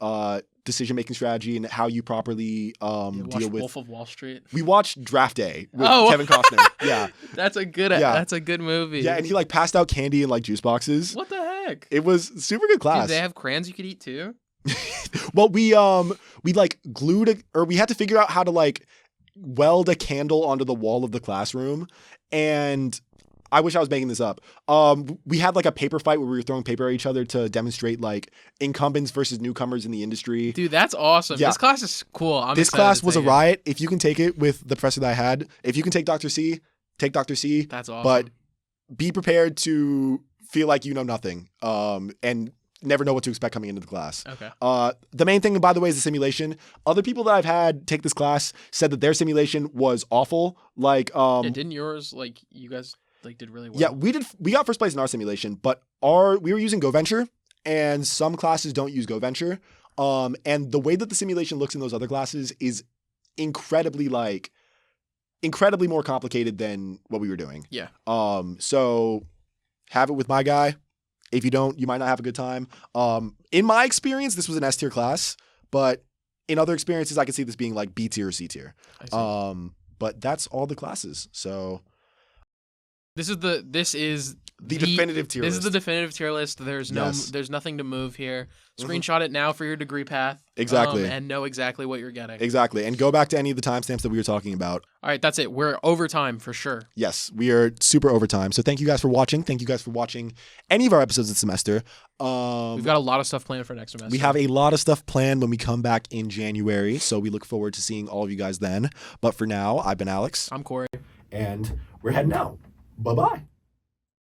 Speaker 1: decision-making strategy and how you properly deal with
Speaker 2: Wolf of Wall Street.
Speaker 1: We watched Draft Day with
Speaker 2: Oh.
Speaker 1: Kevin Costner. Yeah.
Speaker 2: That's a good movie.
Speaker 1: Yeah, and he like passed out candy in like juice boxes.
Speaker 2: What the heck?
Speaker 1: It was super good class.
Speaker 2: Dude, they have crayons you could eat too?
Speaker 1: Well, we like glued we had to figure out how to like weld a candle onto the wall of the classroom, and I wish I was making this up. We had like a paper fight where we were throwing paper at each other to demonstrate like incumbents versus newcomers in the industry.
Speaker 2: Dude, that's awesome.
Speaker 1: Yeah.
Speaker 2: This class is cool.
Speaker 1: This class was a riot. If you can take it with the professor that I had, if you can take Dr. C, take Dr. C.
Speaker 2: That's awesome.
Speaker 1: But be prepared to feel like you know nothing. And never know what to expect coming into the class.
Speaker 2: Okay.
Speaker 1: The main thing, by the way, is the simulation. Other people that I've had take this class said that their simulation was awful. Like,
Speaker 2: yeah, didn't yours, like, you guys, like, did really well?
Speaker 1: Yeah, we got first place in our simulation, but we were using GoVenture, and some classes don't use GoVenture. And the way that the simulation looks in those other classes is incredibly more complicated than what we were doing.
Speaker 2: Yeah.
Speaker 1: So have it with my guy. If you don't, you might not have a good time. In my experience, this was an S tier class, but in other experiences, I could see this being like B tier or C tier.
Speaker 2: I see.
Speaker 1: But that's all the classes. So
Speaker 2: This is the
Speaker 1: definitive tier
Speaker 2: This
Speaker 1: list.
Speaker 2: is the definitive tier list. There's there's nothing to move here. Screenshot it now for your degree path.
Speaker 1: Exactly.
Speaker 2: And know exactly what you're getting.
Speaker 1: Exactly. And go back to any of the timestamps that we were talking about.
Speaker 2: All right, that's it. We're over time for sure.
Speaker 1: Yes, we are super overtime. So thank you guys for watching. Thank you guys for watching any of our episodes this semester.
Speaker 2: We've got a lot of stuff planned for next semester.
Speaker 1: We have a lot of stuff planned when we come back in January. So we look forward to seeing all of you guys then. But for now, I've been Alex.
Speaker 2: I'm Cory.
Speaker 1: And we're heading out. Bye-bye.